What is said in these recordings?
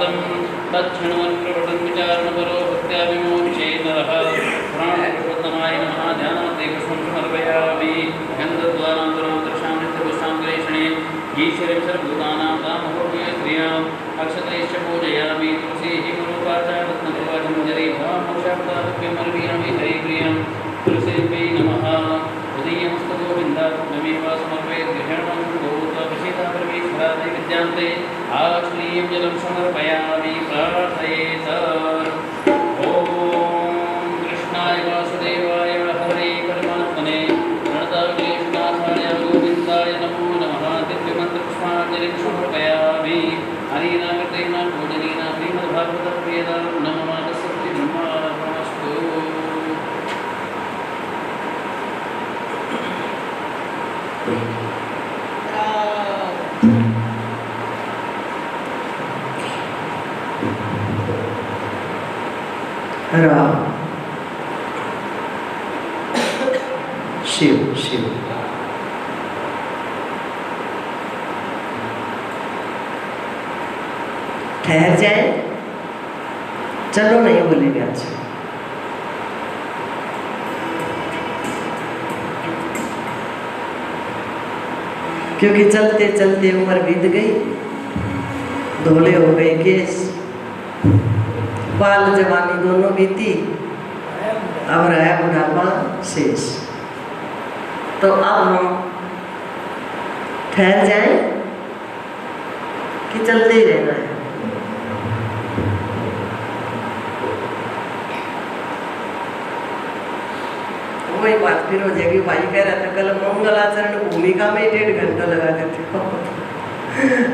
कृतं तच्छृण्वन् प्रवटन् विचारणपरो भक्त्या विमोक्षे नरः पुराणपुरुषोत्तमाय नमः ध्यानान्ते पुष्पं समर्पयामि गन्धद्वारान्तरान्तरशां नित्यपुष्पां गणेशणे ईश्वरीं सर्वभूतानां तामहोर्यक्रियाम् अक्षतैश्च पूजयामि तुलसीः गुरुपाचा रत्नप्रभाजमञ्जरी भावमोक्षाप्तारभ्यमर्वीयामि हरिप्रियं तुलसीभ्यै नमः हृदयमस्तु गोविन्दात्ममेव समर्पयेत् गृहाणां भूत्वा परमेश्वरादि विद्यान्ते आश्रीयं जलं समर्पयामि प्रार्थयेत् ॐ कृष्णाय वासुदेवाय हरे परमात्मने प्रणतक्लेशनाथाय गोविन्दाय नमो नमः दिव्यमन्त्रपुष्पाञ्जलिं समर्पयामि हरिनामकृतेन पूजनेन श्रीमद्भागवतप्रियदां नमः तस्मै ब्रह्मार्पणमस्तु। राम शिव शिव ठहर जाए, चलो नहीं बोलेंगे आज, क्योंकि चलते चलते उम्र बीत गई, धोले हो गए केस, बाल जवानी दोनों बीती, अब रहा बुढ़ापा शेष। तो अब हम ठहर जाएं कि चलते ही रहना है? वही बात फिर हो जाएगी। भाई कह रहा था कल मंगलाचरण भूमिका में 1.5 घंटा लगा करते हो।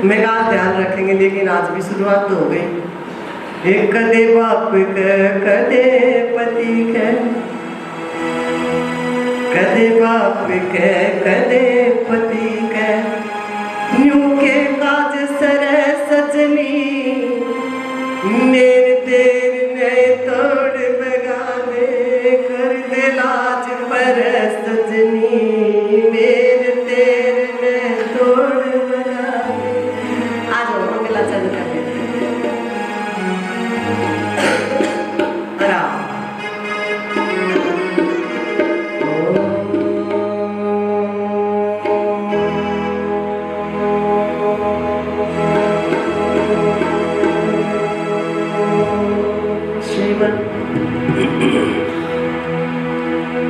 मैं कहा ध्यान रखेंगे, लेकिन आज भी शुरुआत तो हो गई। एक कदे बाप कदे पति कदे बाप कदे पति यूं के काज सर सजनी मेरे तेरे ने तोड़ बगाने कर दे लाज पर सजनी मेरे तेरे ने तोड़ बगाने। आज हो मंगलाचरण कर लेते आराम।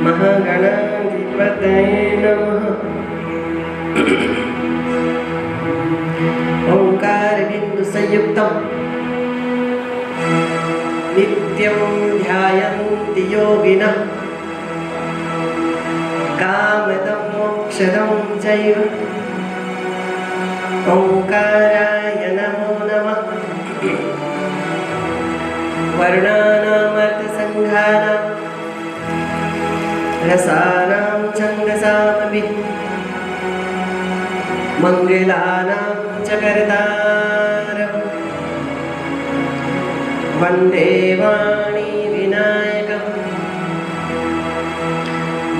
महागणाधिपतये नमः। ओंकार बिंदु संयुक्तम नित्यं ध्यायन्ति योगिनः कामदं मोक्षदं चैव। ओंकाराय नमो नमः। वर्णानामर्थसंघानां रसानां छन्दसामपि मंगलानां च कर्तारं वन्दे वाणी विनायकं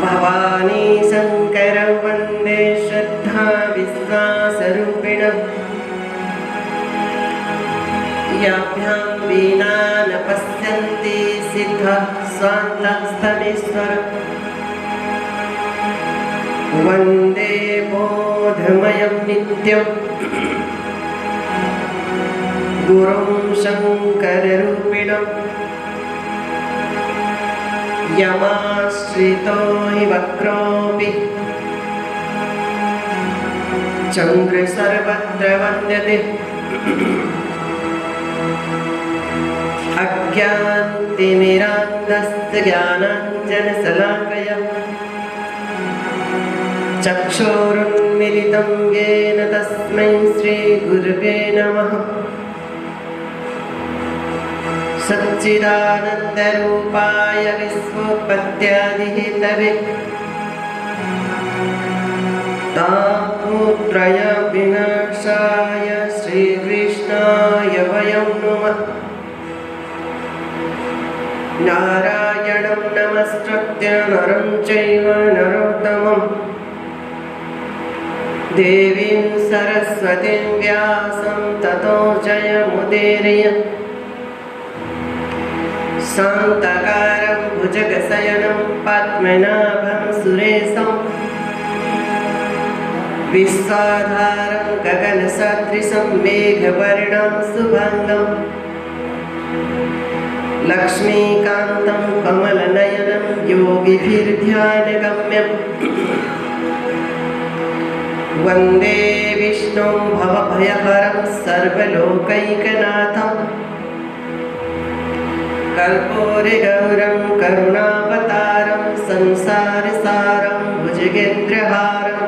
भवानी शङ्करं वन्दे श्रद्धा विश्वासरूपिणं। याभ्यां वीणा न पश्यन्ति सिद्धः स्वान्तस्थमीश्वरम्। वन्दे बोधमयं नित्यं गुरुं शङ्कररूपिणं। यमाश्रितो हि वक्रोऽपि चन्द्र सर्वत्र वन्द्यते। अज्ञानतिमिरान्धस्य ज्ञानाञ्जनशलाकया चक्षुरुन्मिलितं येन तस्मै श्रीगुरुवे नमः। सच्चिदानन्दरूपाय विश्वोत्पत्त्यादिहेतवे तापत्रय विनाशाय श्रीकृष्णाय वयं नमः। नारायणं नमस्कृत्य नरं चैव नरोत्तमं देवीं सरस्वतीं व्यासं ततो जयमुदीरय शान्ताकारं भुजगशयनं पद्मनाभं सुरेशं विश्वाधारं गगनसदृशं मेघवर्णं शुभङ्गं लक्ष्मीकान्तं कमलनयनं योगिभिर्ध्यानगम्यं वन्दे विष्णुं भवभयहरं सर्वलोकैकनाथं कर्पूरगौरं करुणावतारं संसारसारं भुजगेन्द्रहारं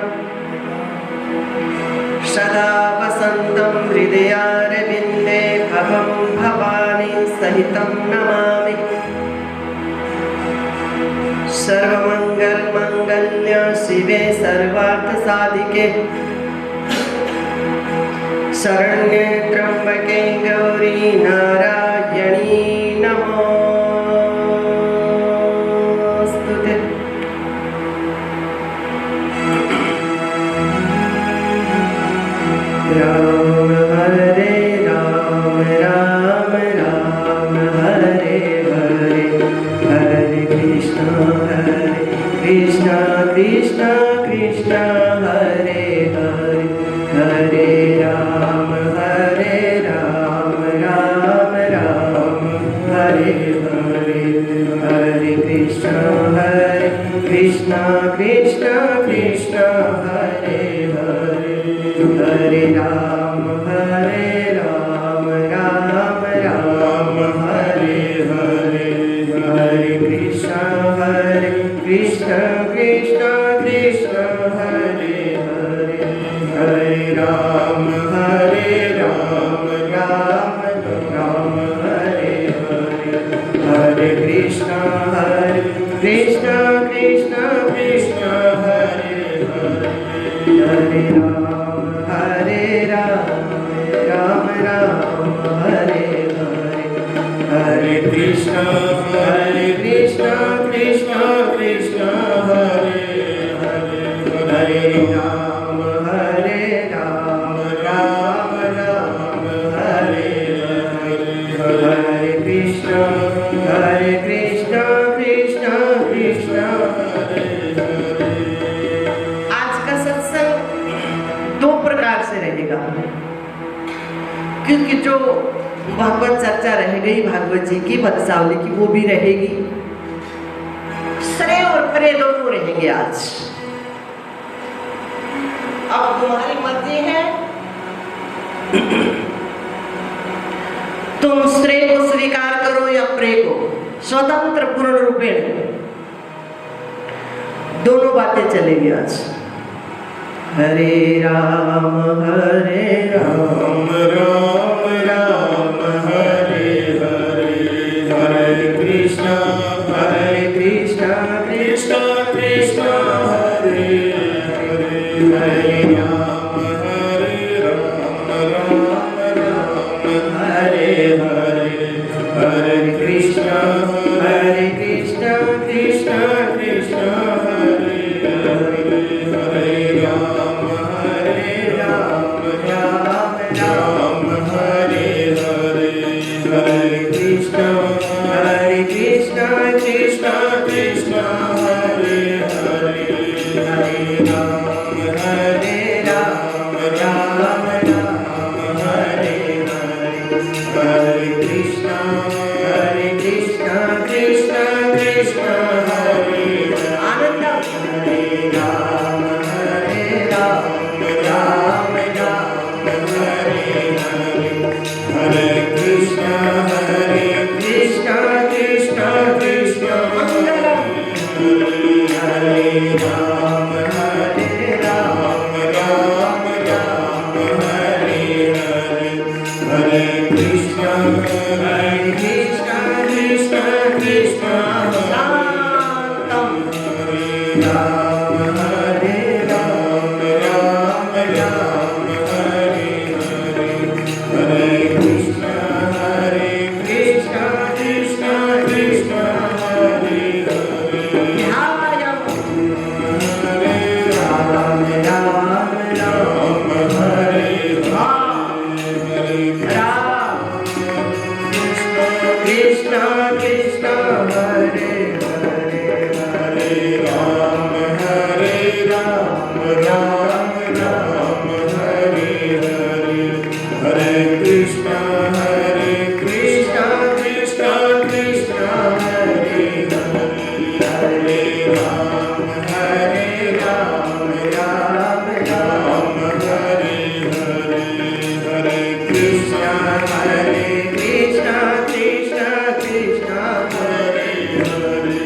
सदा वसन्तं हृदयारविन्दे भवं भवानी सहितं नमामि सर्वमङ्गलमाङ्गल्ये शिवे सर्वार्थसाधिके शरण्ये त्र्यम्बके गौरी नारायणी नमोस्तुते। राम हरे राम राम राम हरे हरे हरे कृष्ण कृष्ण कृष्ण कृष्ण हरे हरे हरे राम राम राम हरे हरे हरे कृष्ण कृष्ण कृष्ण कृष्ण हरे हरे हरे राम राम राम हरे हरे हरे कृष्ण कृष्ण कृष्ण कृष्ण हरे हरे हरे राम राम राम हरे हरे हरे कृष्ण कृष्ण कृष्ण कृष्ण हरे हरे हरे राम राम हरे हरे हरे कृष्ण कृष्ण कृष्ण कृष्ण हरे हरे हरे राम राम हरे हरे हरे कृष्ण कृष्ण कृष्ण कृष्ण हरे हरे। आज का सत्संग दो प्रकार से रहेगा, क्योंकि जो भागवत चर्चा रह गई भागवत जी की वंशावली की वो भी रहेगी, श्रेय और प्रेय दोनों रहेंगे आज। अब तुम्हारी मर्जी है, तुम श्रेय को स्वीकार करो या प्रेय को, स्वतंत्र पूर्ण रूपेण दोनों बातें चलेंगी आज। हरे राम राम राम हरे हरे हरे कृष्ण कृष्ण कृष्ण हरे हरे हरे राम राम हरे हरे हरे कृष्ण कृष्ण कृष्ण हरे हरे हरे राम राम हरे हरे हरे कृष्ण कृष्ण कृष्ण हरे हरे हरे राम राम हरे हरे हरे कृष्ण कृष्ण कृष्ण हरे आनंद हरे राम राम हरे हरे हरे कृष्ण कृष्ण कृष्ण मंगलम हरे राम हरे हरे हरे कृष्ण कृष्ण कृष्ण शांतम हरे राम हरे हरे हरे कृष्ण कृष्णा कृष्णा हरे हरे हरे राम राम राम हरे हरे हरे कृष्णा कृष्णा कृष्णा हरे हरे हरे राम राम राम हरे हरे हरे कृष्णा कृष्णा कृष्णा हरे हरे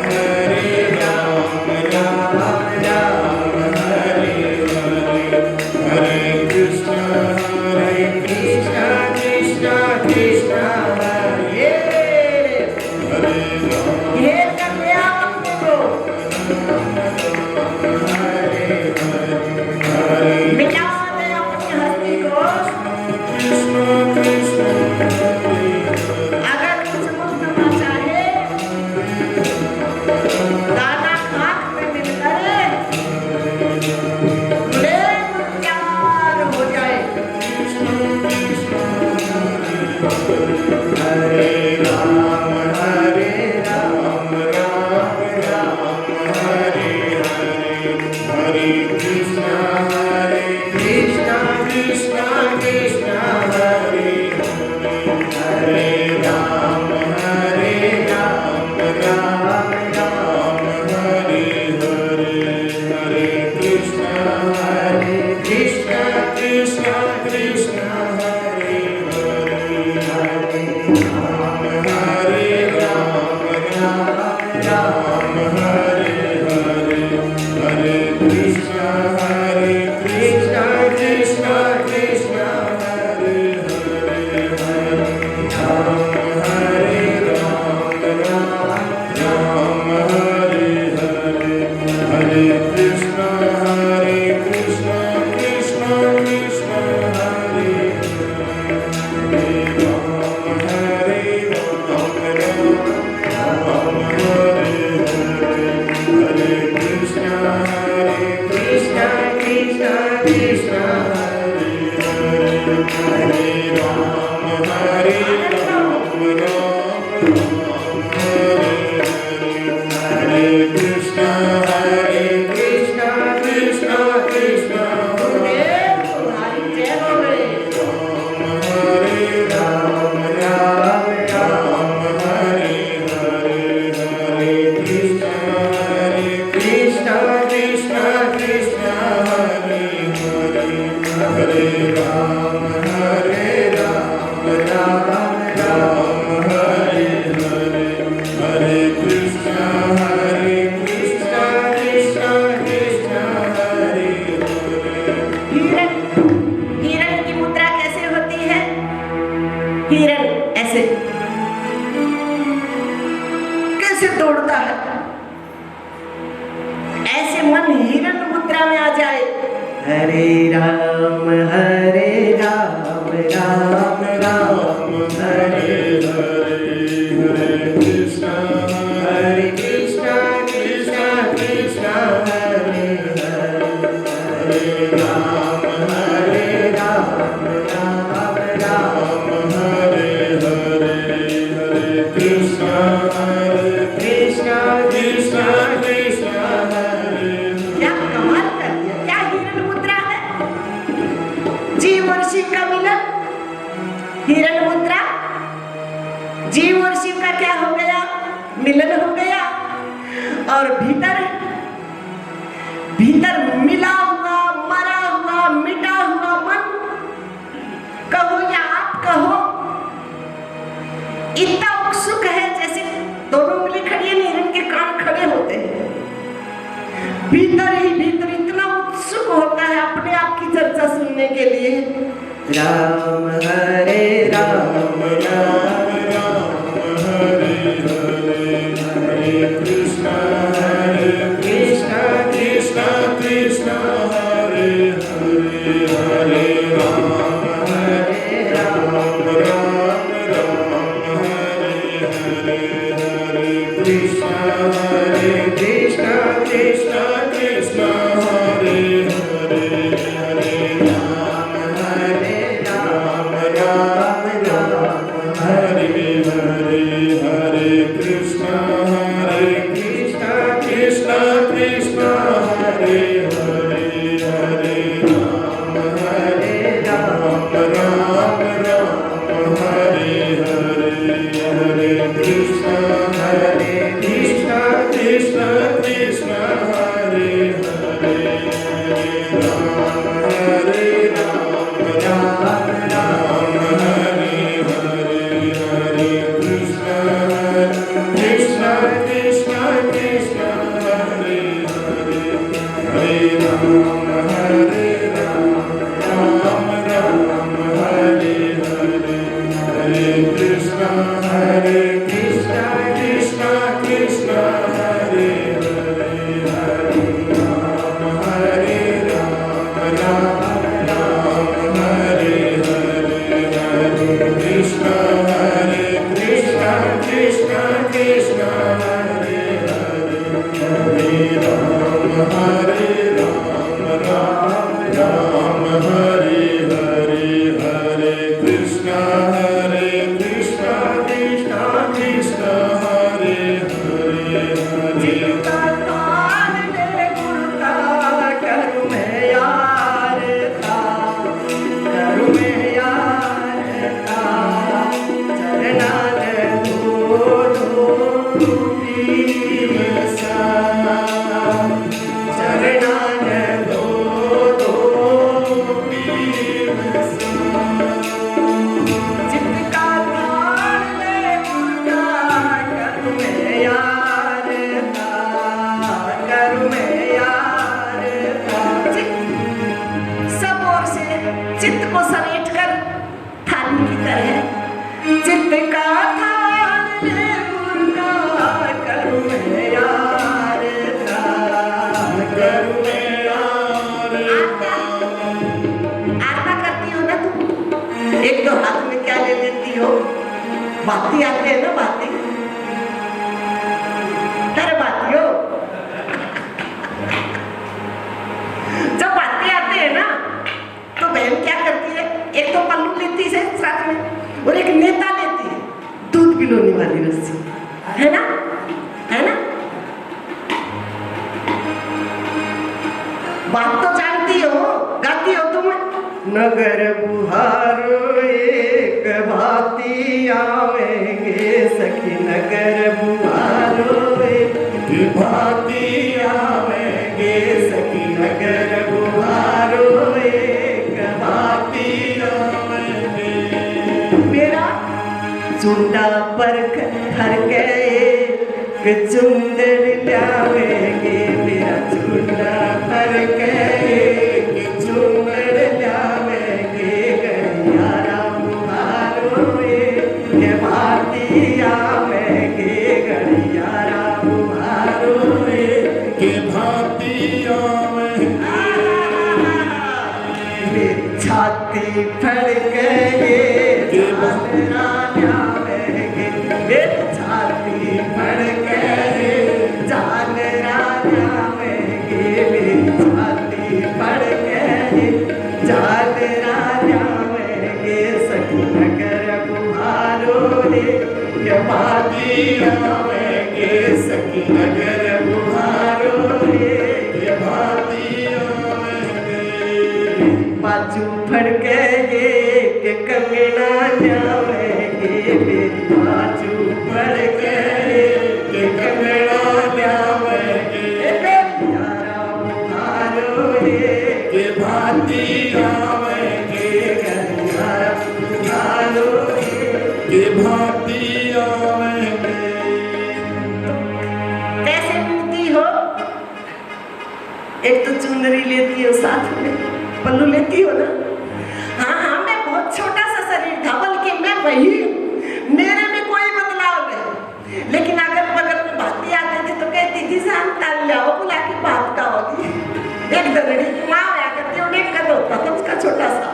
हरे राम राम हरे हरे हरे कृष्णा कृष्णा कृष्णा हरे हरे ये कर लिया अपने को मिटा दे अपनी हस्ती को अगर कुछ मुक्त होना चाहे दाना खाक में मिलकर खुले तैयार हो जाए हरे राम राम हरे हरे हरे कृष्णा कृष्णा कृष्णा हरे हरे राम राम हरे हरे हरे कृष्णा कृष्णा कृष्णा हरे हरे हरे राम हरे हरे हरे कृष्णा कृष्णा कृष्णा हरे हरे हरे राम हरे हरे हरे कृष्णा कृष्णा कृष्णा हरे हरे राम हरे हरे हरे कृष्णा कृष्णा कृष्णा हरे हरे हरे राम हरे हरे कृष्णा कृष्णा कृष्णा हरे तुम्हारी जय हो गई राम हरे हरे हरे कृष्णा कृष्णा हरे हरे हरे राम राम हरे हरे हरे कृष्णा कृष्णा हरे हरे हिरण की मुद्रा कैसे होती है? हिरण ऐसे कैसे दौड़ता है, ऐसे मन हिरण मुद्रा में आ जाए। हरे राम राम हरे हरे हरे कृष्णा कृष्णा हरे हरे हरे राम राम हरे हरे हरे कृष्णा कृष्णा हरे क्या कमाल कर दिया, क्या हिरण मुद्रा है। जीव और शिव का मिलन, हिरण मुद्रा। जीव और शिव का क्या हो गया, मिलन हो गया। और भीतर भीतर मिला हुआ, मरा हुआ, मिटा हुआ मन, कहो या आप कहो, इतना उत्सुक है जैसे दोनों उंगली खड़ी है, हिरण के कान खड़े होते हैं। भीतर ही भीतर इतना उत्सुक होता है अपने आप की चर्चा सुनने के लिए। राम हरे राम हरे हरे हरे कृष्णा कृष्णा हरे हरे हरे राम हरे हरे हरे कृष्णा कृष्णा हरे हरे हरे राम हो हाथ में क्या ले लेती हो? बाती आते हैं ना, बाती। अरे बातियों, जब बाती आते हैं ना तो बहन क्या करती है, एक तो पल्लू लेती है साथ में और एक नेता लेती है, दूध पिलोने वाली रस्सी, है ना, है ना? बात तो जानती हो, गाती हो तुम। नगर बुहारो एक भांति आवेंगे सखी, नगर बुहारो एक भांति आवेंगे सखी, नगर बुहारो एक भांति आवेंगे। मेरा चुंडा पर थर गए कि चुंदड़ लावेंगे, मेरा चुंडा पर गए कि चुंदड़ लावेंगे, गलियारा बुहारो के भांति आवेंगे, गलियारा बुहारो के भांति आवेंगे। मेरी छाती फड़ गए पड़ गए जान राजा में, मेरी छाती पड़ गए जान राजा में, सखी नगर बुहारो रे के भांति आवेंगे, सखी नगर बुहारो रे के भांति आवेंगे। बाजू फड़ गए के कंगना जावेंगे, मेरी बाजू फड़ गए के कंगना जावेंगे, गलियारा बुहारो रे के भांति आवेंगे, गलियारा बुहारो रे के भांति आवेंगे। कैसे मिलती हो? एक तो चुनरी लेती हो, साथ में पल्लू लेती हो ना। हाँ हाँ, मैं बहुत छोटा सा शरीर था, बल्कि मैं वही हूँ, मेरे में कोई बदलाव नहीं। लेकिन अगर बगल में भाती आती थी तो कहती थी शांता लाओ, बुला के बात का होगी। एक दरड़ी की माँ आया करती, उन्हें कद होता था उसका छोटा सा,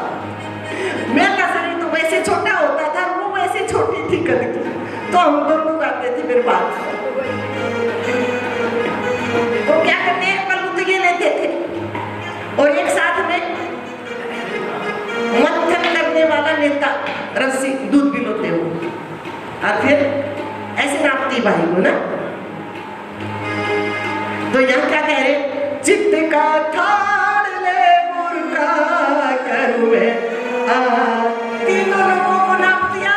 मेरा शरीर तो वैसे छोटा होता था, वो वैसे छोटी थी कद की, तो हम दोनों आते थे मेरे बात। तो क्या करते हैं, पल्लू तो ये लेते थे और एक साथ में मंथन करने वाला नेता रस्सी दूध पिलोते हो, और फिर ऐसे नापती भाई को ना। तो यहाँ क्या कह रहे, चित्त का थाल ले मुर्गा करूँ मैं, तीनों लोगों को नाप दिया,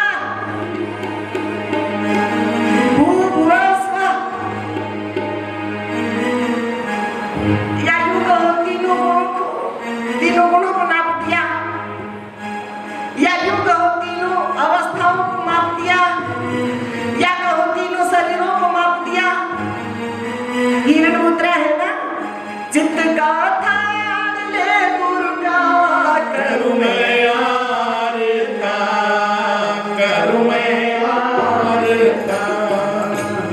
या यूं कहो तीनों गुणों को नाप दिया, या यूं कहो तीनों अवस्थाओं को माप दिया, या कहो तीनों शरीरों को माप दिया। हिरण मुद्रा है ना, चित्त का थाल ले मुर्गा करूं मैं आरता, करूं मैं आरता,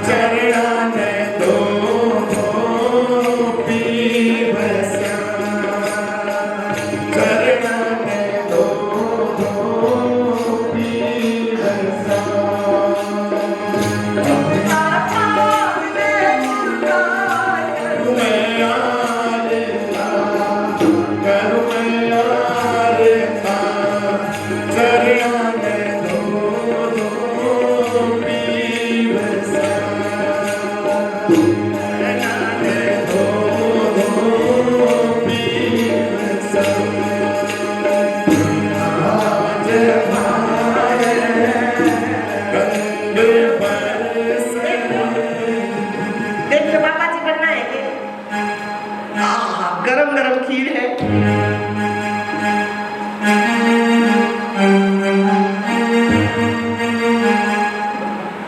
चरणन दो पी बसा, चरणन दो पी बसा। गरम गरम खीर है,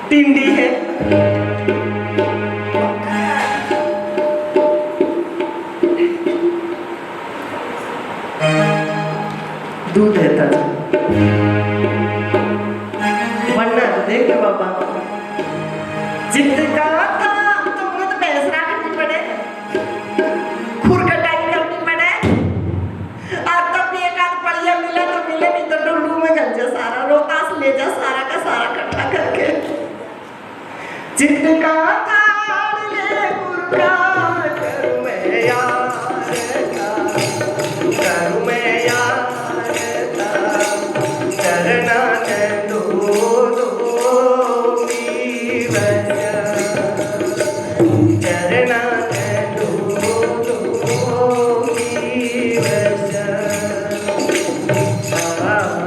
टिंडी है, दूध है ताजा, बनना तो देख लो बाबा। जित का था तुमने तो पैसरा करनी पड़े, खुर कटाई करनी पड़े, और तब भी एक आध बढ़िया मिला तो मिले, नहीं तो डुल्लू में गंजा सारा चित्त का थाल ले गुरुका करूं मैं यार का, करूं मैं यार का, चरना दो की वजह, चरना दो की वजह, आज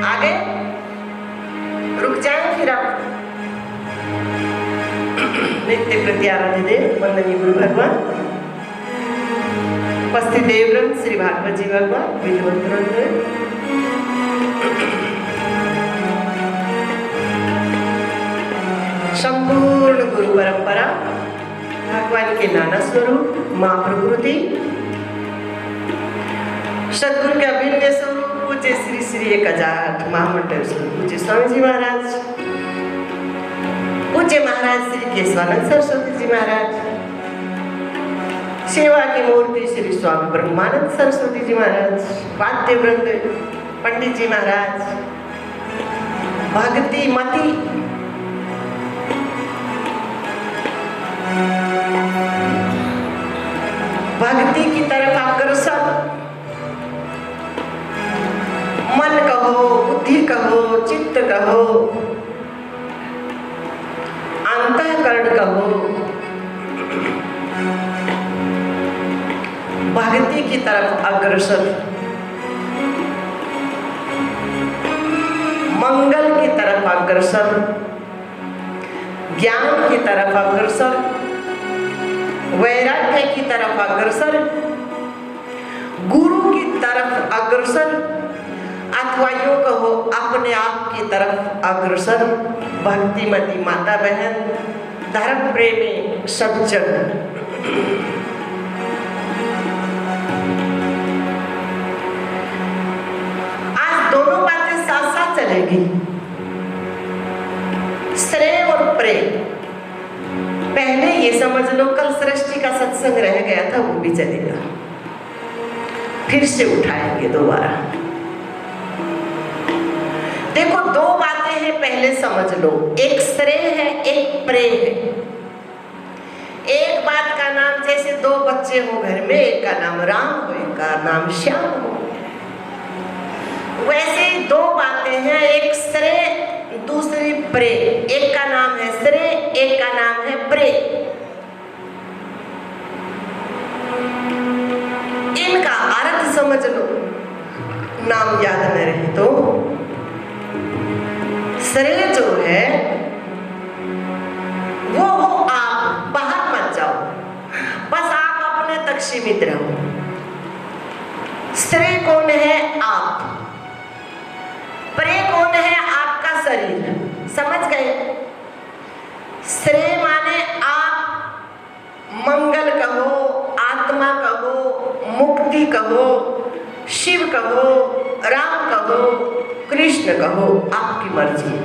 मारे नित्य प्रति आराध्य देव वंदनीय गुरु भगवान, उपस्थित देववृंद, श्री भागवत जी भगवान, विधिवत वृंद, संपूर्ण गुरु परंपरा, भगवान के नाना स्वरूप मां प्रकृति, सदगुरु के अभिन्न स्वरूप पूज्य श्री श्री 1008 महामंडल स्वरूप पूज्य स्वामी जी महाराज, पूज्य महाराज श्री केशवानंद सरस्वती जी महाराज, सेवा की मूर्ति श्री स्वामी ब्रह्मानंद सरस्वती जी महाराज, वाद्य वृंद, पंडित जी महाराज, भक्ति मती, भक्ति की तरफ अग्रसर, मन कहो, बुद्धि कहो, चित्त कहो, अंतःकरण कहो, भक्ति की तरफ अग्रसर, मंगल की तरफ अग्रसर, ज्ञान की तरफ अग्रसर, वैराग्य की तरफ अग्रसर, गुरु की तरफ अग्रसर, अथवा यूं कहो अपने आप की तरफ अग्रसर, भक्तिमती माता बहन, धर्म प्रेमी सज्जन, आज दोनों बातें साथ साथ चलेगी, श्रेय और प्रेम। पहले ये समझ लो कल सृष्टि का सत्संग रह गया था, वो भी चलेगा, फिर से उठाएंगे दोबारा। देखो दो बातें हैं, पहले समझ लो, एक श्रेय है, एक प्रेम है। एक बात का नाम, जैसे दो बच्चे हो घर में, एक का नाम राम हो, एक का नाम श्याम हो, वैसे दो बातें हैं, एक श्रेय दूसरी प्रेम। एक का नाम है श्रेय, एक का नाम है प्रेम। इनका अर्थ समझ लो, नाम याद न रहे तो। श्रेय जो है वो हो आप, बाहर मत जाओ, बस आप अपने तक सीमित रहो। श्रेय कौन है? आप। प्रेय कौन है? आपका शरीर। समझ गए? श्रेय माने आप मंगल कहो, आत्मा कहो, मुक्ति कहो, शिव कहो, राम कहो, कृष्ण कहो, आपकी मर्जी।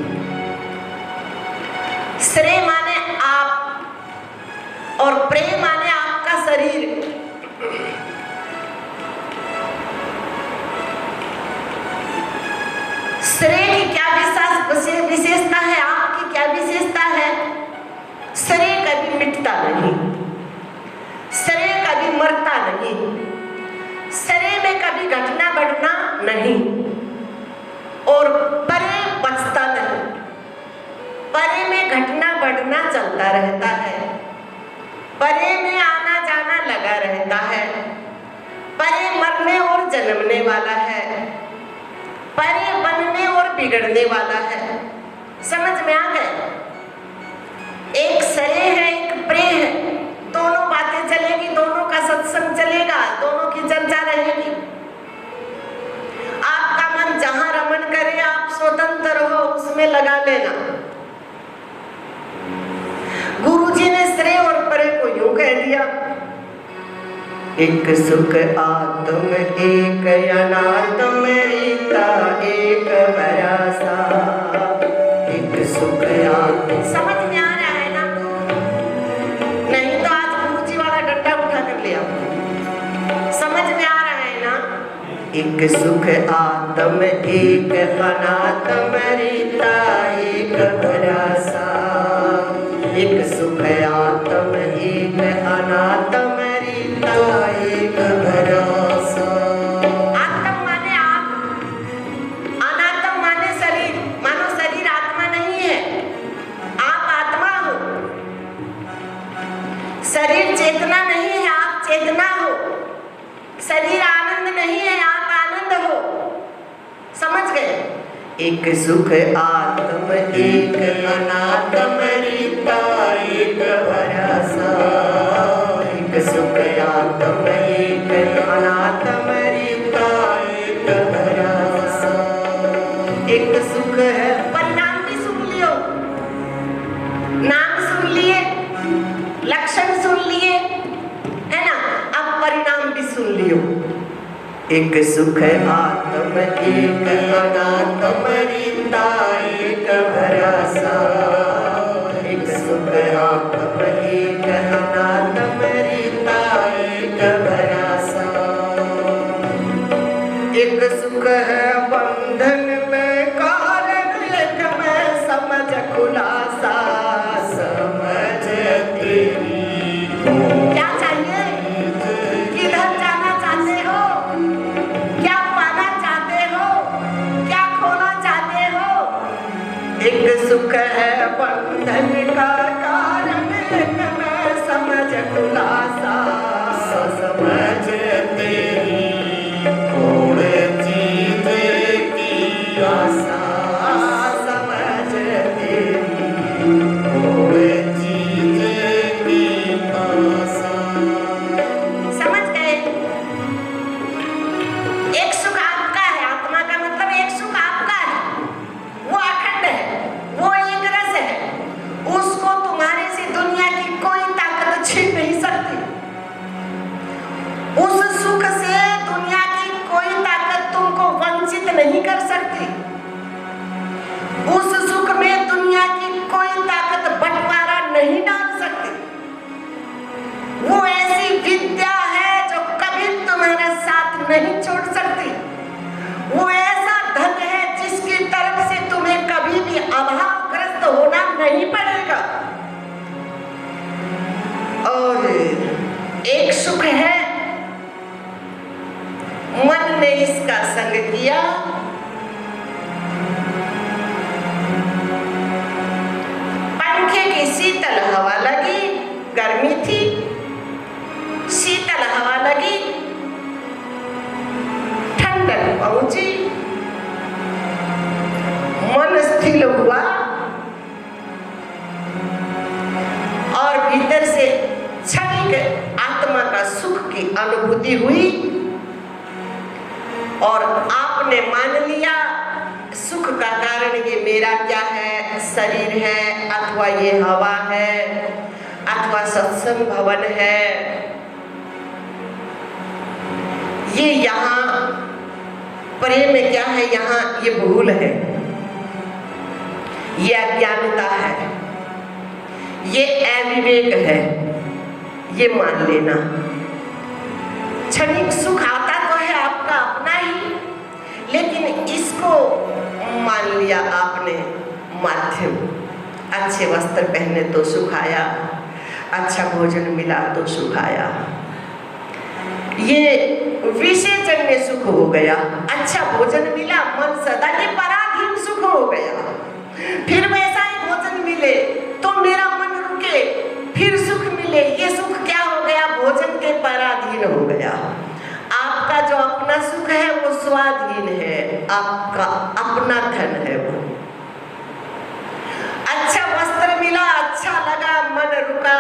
श्रेय माने आप और प्रेम माने आपका शरीर। श्रेय की क्या विशेषता है? आपकी क्या विशेषता है? श्रेय कभी मिटता नहीं, श्रेय कभी मरता नहीं, श्रेय में कभी घटना बढ़ना नहीं, और परे बचता नहीं। परे में घटना बढ़ना चलता रहता है, परे में आना जाना लगा रहता है, परे मरने और जन्मने वाला है, परे बनने और बिगड़ने वाला है। समझ में आ गए? एक श्रेय है, एक प्रेय है, तो मंत्र हो उसमें लगा लेना। गुरुजी ने श्रेय और परे को यूं कह दिया, एक सुख आत्म एक अनात्म रीता एक भरोसा। एक सुख आत्म। समझ में आ रहा है ना? नहीं तो आज गुरुजी वाला डंडा उठा कर ले आओ। समझ में आ रहा है ना? एक सुख आत्म एक अनात्म रीता एक भरोसा। एक सुख आत्म एक अनात्म रीता एक भरोसा। आत्म माने आप, अनात्म माने शरीर। मानो शरीर आत्मा नहीं है, आप आत्मा हो। शरीर चेतना नहीं है, आप चेतना हो। शरीर आनंद नहीं है, आप आनंद हो। समझ गए? एक सुख आत्म एक अनात्म रीता एक भरोसा। एक सुख आत्म एक अनात्म रीता एक भरोसा। एक सुख है। परिणाम भी सुन लियो, नाम सुन लिए, लक्षण सुन लिए, है ना? अब परिणाम भी सुन लियो। एक सुख आत्म एक अनात्म रीता एक भरोसा। एक सुख आत्म एक अनात्म रीता एक भरोसा। एक सुख है बंधन में कारण एक में समझ खुलासा। समझ तेरी क्या चाहिए? किधर जाना चाहते हो? क्या पाना चाहते हो? क्या खोना चाहते हो? एक सुख है बंधन का कारण एक में समझ खुलासा। समझ तेरी थोड़े चीज की आशा। समझ तेरी थोड़े चीज की आशा। समझ गए? एक सुख आपका है, आत्मा का मतलब एक सुख आपका है, वो अखंड है, वो एक रस है। उसको तुम्हारे से दुनिया की कोई ताकत छीन नहीं सकती। उस सुख से दुनिया की कोई ताकत तुमको वंचित नहीं कर सकती। उस सुख में दुनिया की कोई ताकत बंटवारा नहीं डाल सकती। वो ऐसी विद्या है जो कभी तुम्हारे साथ नहीं छोड़ सकती। वो ऐसा धन है जिसकी तरफ से तुम्हें कभी भी अभावग्रस्त होना नहीं पड़ेगा। और एक सुख है, मन ने इसका संग किया, पंखे की शीतल हवा लगी, गर्मी थी, शीतल हवा लगी, ठंडक पहुंची, मन स्थिर हुआ और भीतर से क्षणिक आत्मा का सुख की अनुभूति हुई और आपने मान लिया सुख का कारण ये मेरा क्या है, शरीर है अथवा ये हवा है अथवा सत्संग भवन है। ये यहाँ प्रेम में क्या है, यहाँ ये भूल है, ये अज्ञानता है, ये अविवेक है, ये मान लेना। क्षणिक सुख आता तो है आपका अपना ही, लेकिन इसको मान लिया आपने माध्यम। अच्छे वस्त्र पहने तो सुख आया, अच्छा भोजन मिला तो सुख आया, ये विषयजन्य सुख हो गया। अच्छा भोजन मिला, मन सदा के पराधीन सुख हो गया। फिर वैसा ही भोजन मिले तो मेरा मन रुके, फिर सुख मिले, ये सुख क्या हो गया, भोजन के पराधीन हो गया। आपका जो अपना सुख है वो स्वाधीन है, आपका अपना धन है वो। अच्छा वस्त्र मिला, अच्छा लगा, मन रुका,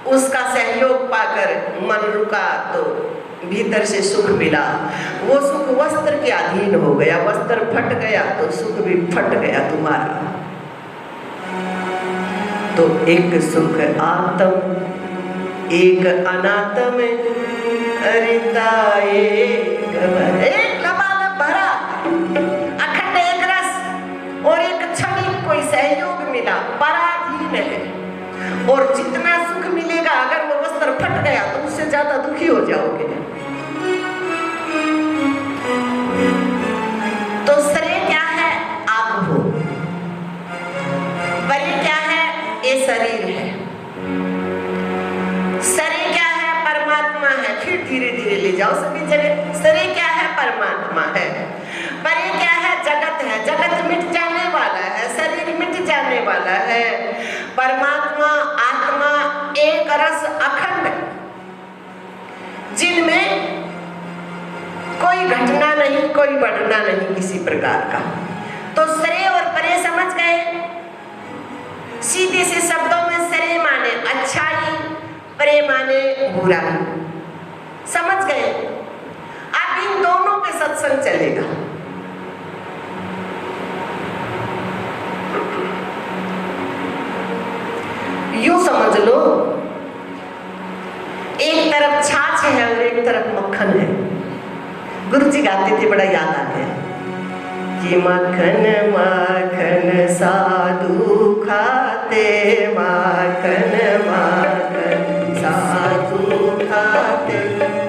उसका सहयोग पाकर मन रुका तो भीतर से सुख मिला, वो सुख वस्त्र के अधीन हो गया, वस्त्र फट गया तो सुख भी फट गया तुम्हारा। तो एक सुख आत्म एक अनात्म, अरिता एक लबालब भरा अखंड एक रस और एक क्षणिक कोई सहयोग मिला, पराधीन है। और जितना सुख मिलेगा अगर वो वस्त्र फट गया तो उससे ज्यादा दुखी हो जाओगे। तो श्रेय क्या है? आप हो। परे क्या है? ये शरीर है। शरीर क्या है? परमात्मा है। फिर धीरे धीरे ले जाओ सभी जगह। शरीर क्या है? परमात्मा है। परे क्या है? जगत है। जगत मिट जाने वाला है, शरीर मिट जाने वाला है। परमात्मा आत्मा एक रस अखंड, जिनमें कोई घटना नहीं, कोई बढ़ना नहीं किसी प्रकार का। तो श्रेय और परे समझ गए। सीधे से शब्दों में श्रेय माने अच्छाई, परे माने बुराई। समझ गए? अब इन दोनों पे सत्संग चलेगा। यूं समझ लो, एक तरफ छाछ है और एक तरफ मक्खन है। गुरु जी गाते थे, बड़ा याद आ गया कि मक्खन मक्खन साधु खाते, मक्खन मक्खन साधु खाते,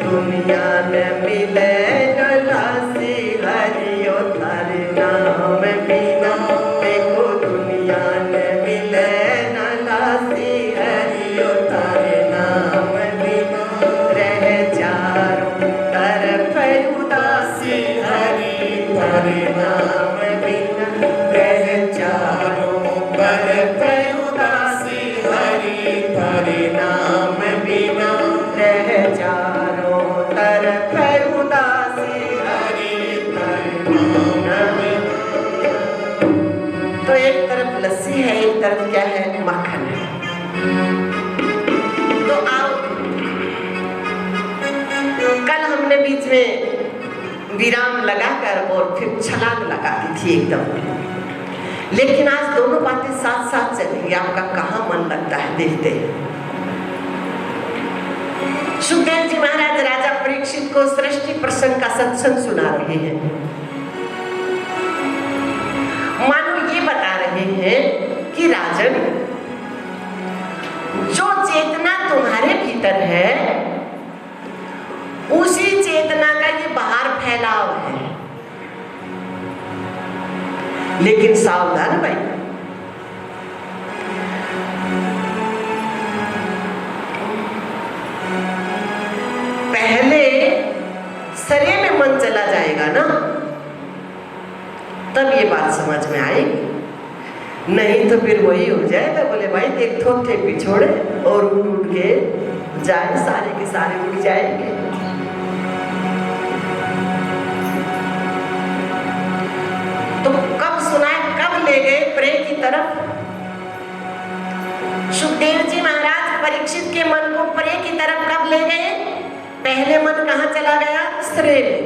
दुनिया में मिले गलासी हरियो थारे नाम बिना। देखो दुनिया में मिले नलासी हरियो थारे नाम बिना। रह चारों तरफ उदासी हरि थारे नाम बिना। रह चारों तरफ उदासी हरि थारे नाम बिना। रह चारों तरफ उदासी हरि थारे नाम बिना। तो एक तरफ लस्सी है, एक तरफ क्या है? मक्खन है। तो आओ, कल हमने बीच में विराम लगाकर और फिर छलांग लगा दी थी एकदम, लेकिन आज दोनों बातें साथ साथ चलेंगी। आपका कहाँ मन लगता है देखते हैं। सुखदेव जी महाराज राजा परीक्षित को सृष्टि प्रसंग का सत्संग सुना रहे हैं। मानो ये बता रहे हैं कि राजन, जो चेतना तुम्हारे भीतर है उसी चेतना का ये बाहर फैलाव है। लेकिन सावधान भाई, पहले शरीर में मन चला जाएगा ना, तब ये बात समझ में आएगी। नहीं तो फिर वही हो जाएगा, बोले भाई एक थोथे पिछोड़े और उठ उठ के जाए, सारे के सारे उठ जाएंगे। तो कब सुनाए, कब ले गए प्रे की तरफ? सुखदेव जी महाराज परीक्षित के मन को प्रे की तरफ कब ले गए? पहले मन कहाँ चला गया? श्रेय में।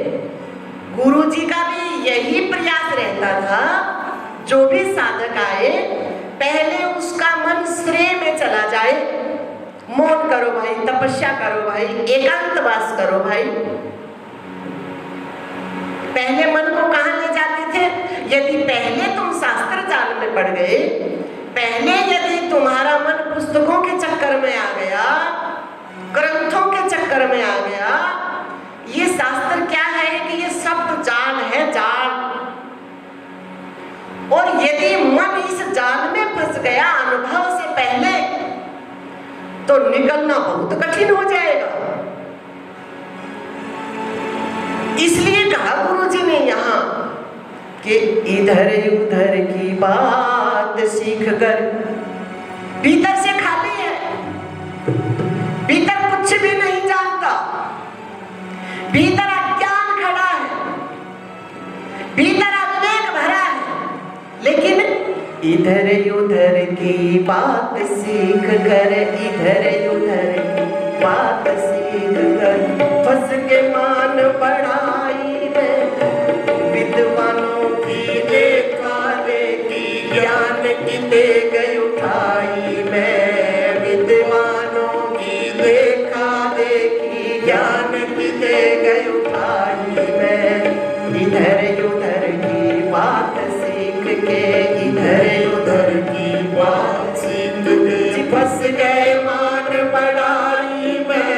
गुरु जी का भी यही प्रयास रहता था, जो भी साधक आए पहले उसका मन श्रेय में चला जाए। मौन करो भाई, तपस्या करो भाई, एकांतवास करो भाई। पहले मन को कहाँ ले जाते थे? यदि पहले तुम शास्त्र जाल में पड़ गए, पहले यदि तुम्हारा मन पुस्तकों के चक्कर में आ गया, ग्रंथों के चक्कर में आ गया, ये शास्त्र क्या है कि ये शब्द जाल है, जाल। और यदि मन इस जाल में फंस गया अनुभव से पहले, तो निकलना बहुत कठिन हो जाएगा। इसलिए कहा गुरु जी ने यहाँ कि इधर उधर की बात सीख कर, भीतर से खाली है, भीतर कुछ भी नहीं जानता, भीतर अज्ञान खड़ा है, भीतर अविवेक भरा है। लेकिन इधर उधर की बात सीख कर, इधर उधर की बात सीख सीख गई फंस के मान बढ़ाई में विद्वानों की देखा देखी ज्ञान की दे गई उठाई में विद्वानों की देखा देखी ज्ञान की दे गई उठाई में इधर उधर की बात सीख के इधर उधर की बात सीख के फंस गए मान बढ़ाई में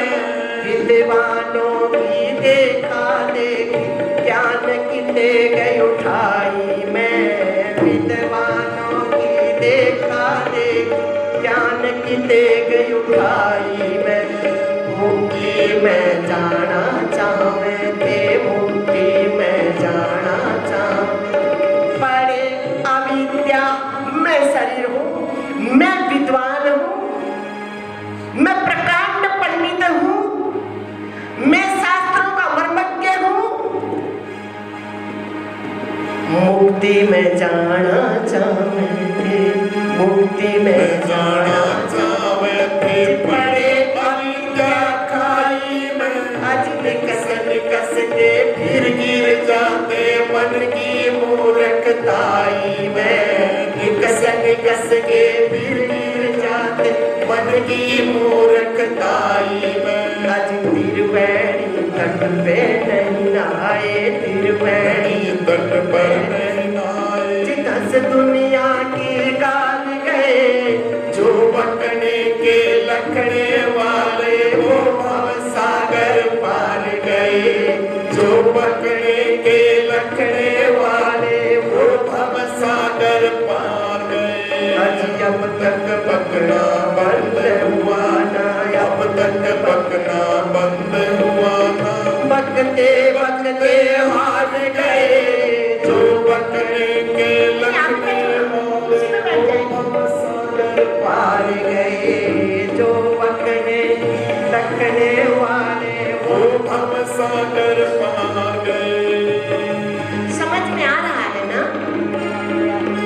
विद्वानों की देखा देखी ज्ञान की दे गई उठाई में विद्वानों की देखा देखी ज्ञान की दे गई उठाई में मुक्ति में जाना चाहे थे मुक्ति में जाना चाहे पढ़े अविद्या मैं शरीर हूँ मैं विद्वान हूँ मैं प्रकांड पंडित हूँ मैं शास्त्रों का मर्मज्ञ हूँ मुक्ति में जाना चाहते मुक्ति में जाना चाहते पड़े अविद्या खाई में आज निकस के फिर गिर जाते मन की मूर्खताई में निकस के फिर गिर जाते मन की मूर्खताई में आज त्रिवेणी तट पे नहीं आए त्रिवेणी तट पर नहीं आए जितस दुनिया की गाल गए जो बकने के लखड़े वाले वो भव सागर पार गए जो बकने के लखड़े वाले वो भव सागर पार गए अब तक पकड़ा बंद हुआ ना अब तक पकड़ा बंद हुआ ना बकते बकते हार गए जो बकने के लखड़े सागर पार गए जो बकने लखड़े वाले वो भव सागर पार गए। समझ में आ रहा है ना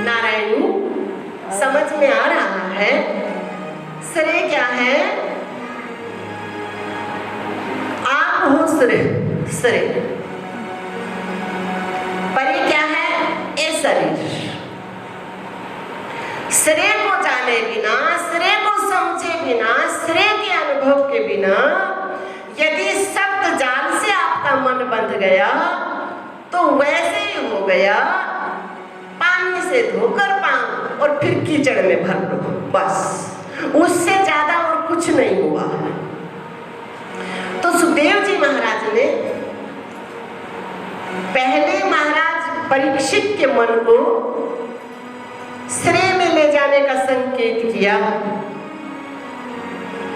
नारायणी समझ में आ रहा है श्रेय क्या है आप हो श्रेय श्रेय परि क्या है ये शरीर श्रेय को जाने बिना श्रेय को समझे बिना श्रेय के अनुभव के बिना यदि शब्द जाल से आपका मन बंध गया तो वैसे ही हो गया पानी से धोकर पाऊं और फिर कीचड़ में भर लो बस उससे ज्यादा और कुछ नहीं हुआ। तो सुखदेव जी महाराज ने पहले महाराज परीक्षित के मन को श्रेय में ले जाने का संकेत किया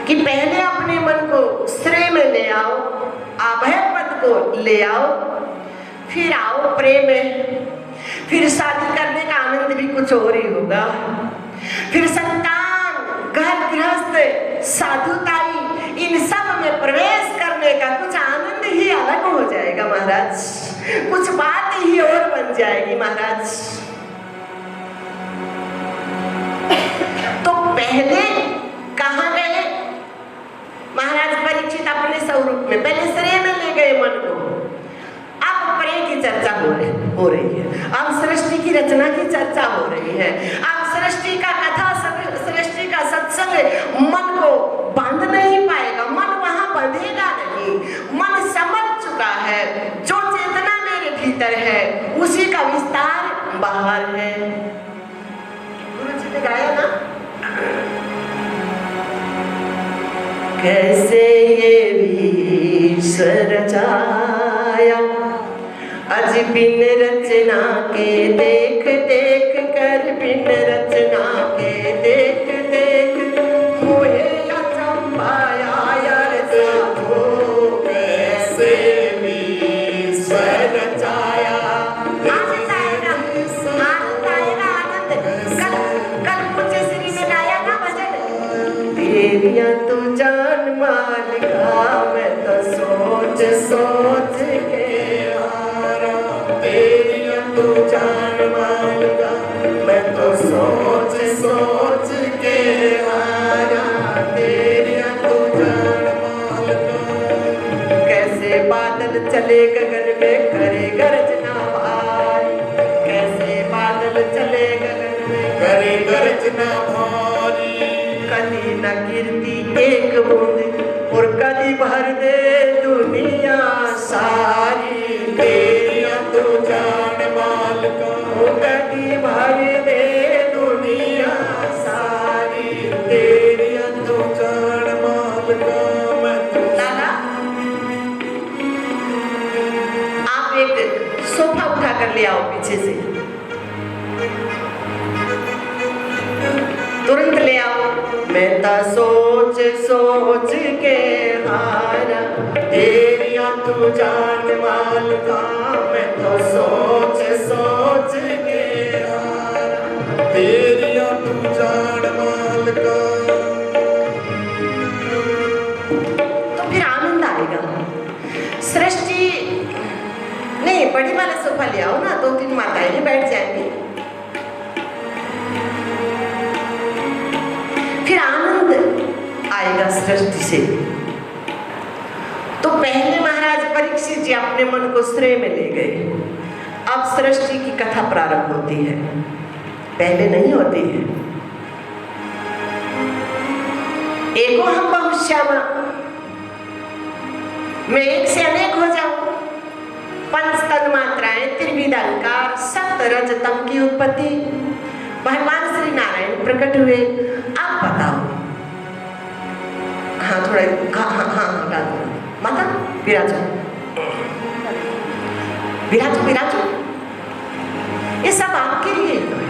कि पहले अपने मन को श्रेय में ले आओ अभय पद को ले आओ फिर आओ प्रेम में फिर शादी करने का आनंद भी कुछ और ही होगा फिर संतान घर गृहस्थ साधुताई इन सब में प्रवेश करने का कुछ आनंद ही अलग हो जाएगा महाराज कुछ बात ही और बन जाएगी महाराज। तो पहले कहाँ गए महाराज परीक्षित अपने स्वरूप में पहले श्रेय में ले गए मन को अब प्रेम की चर्चा हो रही है अब सृष्टि की रचना की चर्चा हो रही है अब सृष्टि का कथा सृष्टि का सत्संग मन को बांध नहीं पाएगा मन वहां बंधेगा नहीं मन समझ चुका है जो चेतना मेरे भीतर है उसी का विस्तार बाहर है। गुरु जी ने गाया ना कैसे ये विश्व रचाया अज बिन रचना के देख देख कर बिन रचना के देख देख मोहे अचंभाया यार साधो कैसे विश्व रचाया आनंद आएगा कल मुझे श्री ने गाया ना भजन तेरिया तू जान मालिका मैं तो सोच सोच के तेरिया तू जान मालिका मैं तो सोच सोच के आया तेरिया तू जान मालिका कर ले आओ पीछे से, तुरंत ले आओ। मैं तो सोच सोच के हारा, तेरिया तू जान माल का। मैं तो सोच सोच के हारा, तेरिया तू जान माल का। तो फिर आनंद आएगा। सृष्टि नहीं, बड़ी वाला सोफा ले आओ ना, 2-3 माताएं भी बैठ जाएंगी, फिर आनंद आएगा सृष्टि से। तो पहले महाराज परीक्षित जी अपने मन को श्रेय में ले गए। अब सृष्टि की कथा प्रारंभ होती है, पहले नहीं होती है। एको हम बहुश्यामा, मैं एक से अनेक हो जाऊं। पंच तन मात्राएं, त्रिविध अलंकार, सप्त रजतम की उत्पत्ति, भगवान श्री नारायण प्रकट हुए। आप बताओ। हाँ थोड़ा, हाँ हटा दो माता, विराजो विराजो विराजो। ये सब आपके लिए तो है।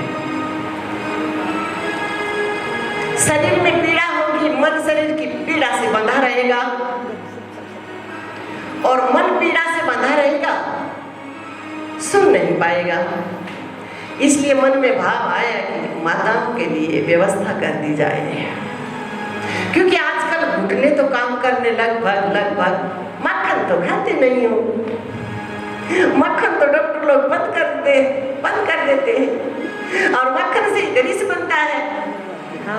शरीर में पीड़ा होगी, मन शरीर की पीड़ा से बंधा रहेगा, और मन पीड़ा से बंधा रहेगा, सुन नहीं पाएगा। इसलिए मन में भाव आया कि माताओं के लिए व्यवस्था कर दी जाए, क्योंकि आजकल घुटने तो काम करने लगभग मक्खन तो खाते नहीं हो। मक्खन तो डॉक्टर लोग बंद कर देते हैं, और मक्खन से ग्रीस बनता है,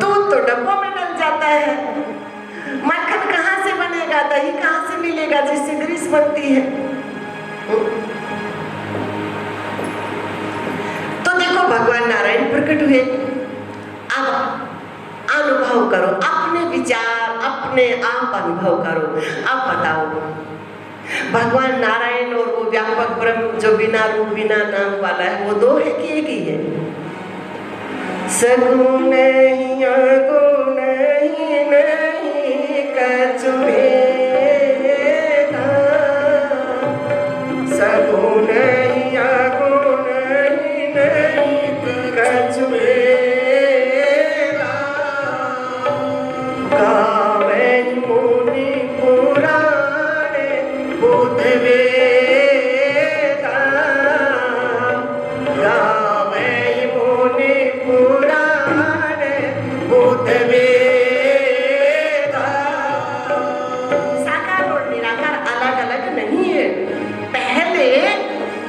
दूध तो डब्बों में डल जाता है। मक्खन कहाँ से बनेगा, दही कहाँ से मिलेगा जिससे ग्रीस बनती है। तो देखो भगवान नारायण प्रकट हुए। अब अनुभव करो, अपने विचार अपने आप अनुभव करो। अब बताओ, भगवान नारायण और वो व्यापक ब्रह्म जो बिना रूप बिना नाम वाला है, वो दो है कि एक ही है? सगुण नहीं अगुण नहीं कछु भेदा, सगुण नहीं अगुण नहीं कछु भेदा। गावे मुनि पुराणे बुध वेदा, गावे मुनि पुराणे बुध वेदा। साकार और निराकार अलग अलग नहीं है। पहले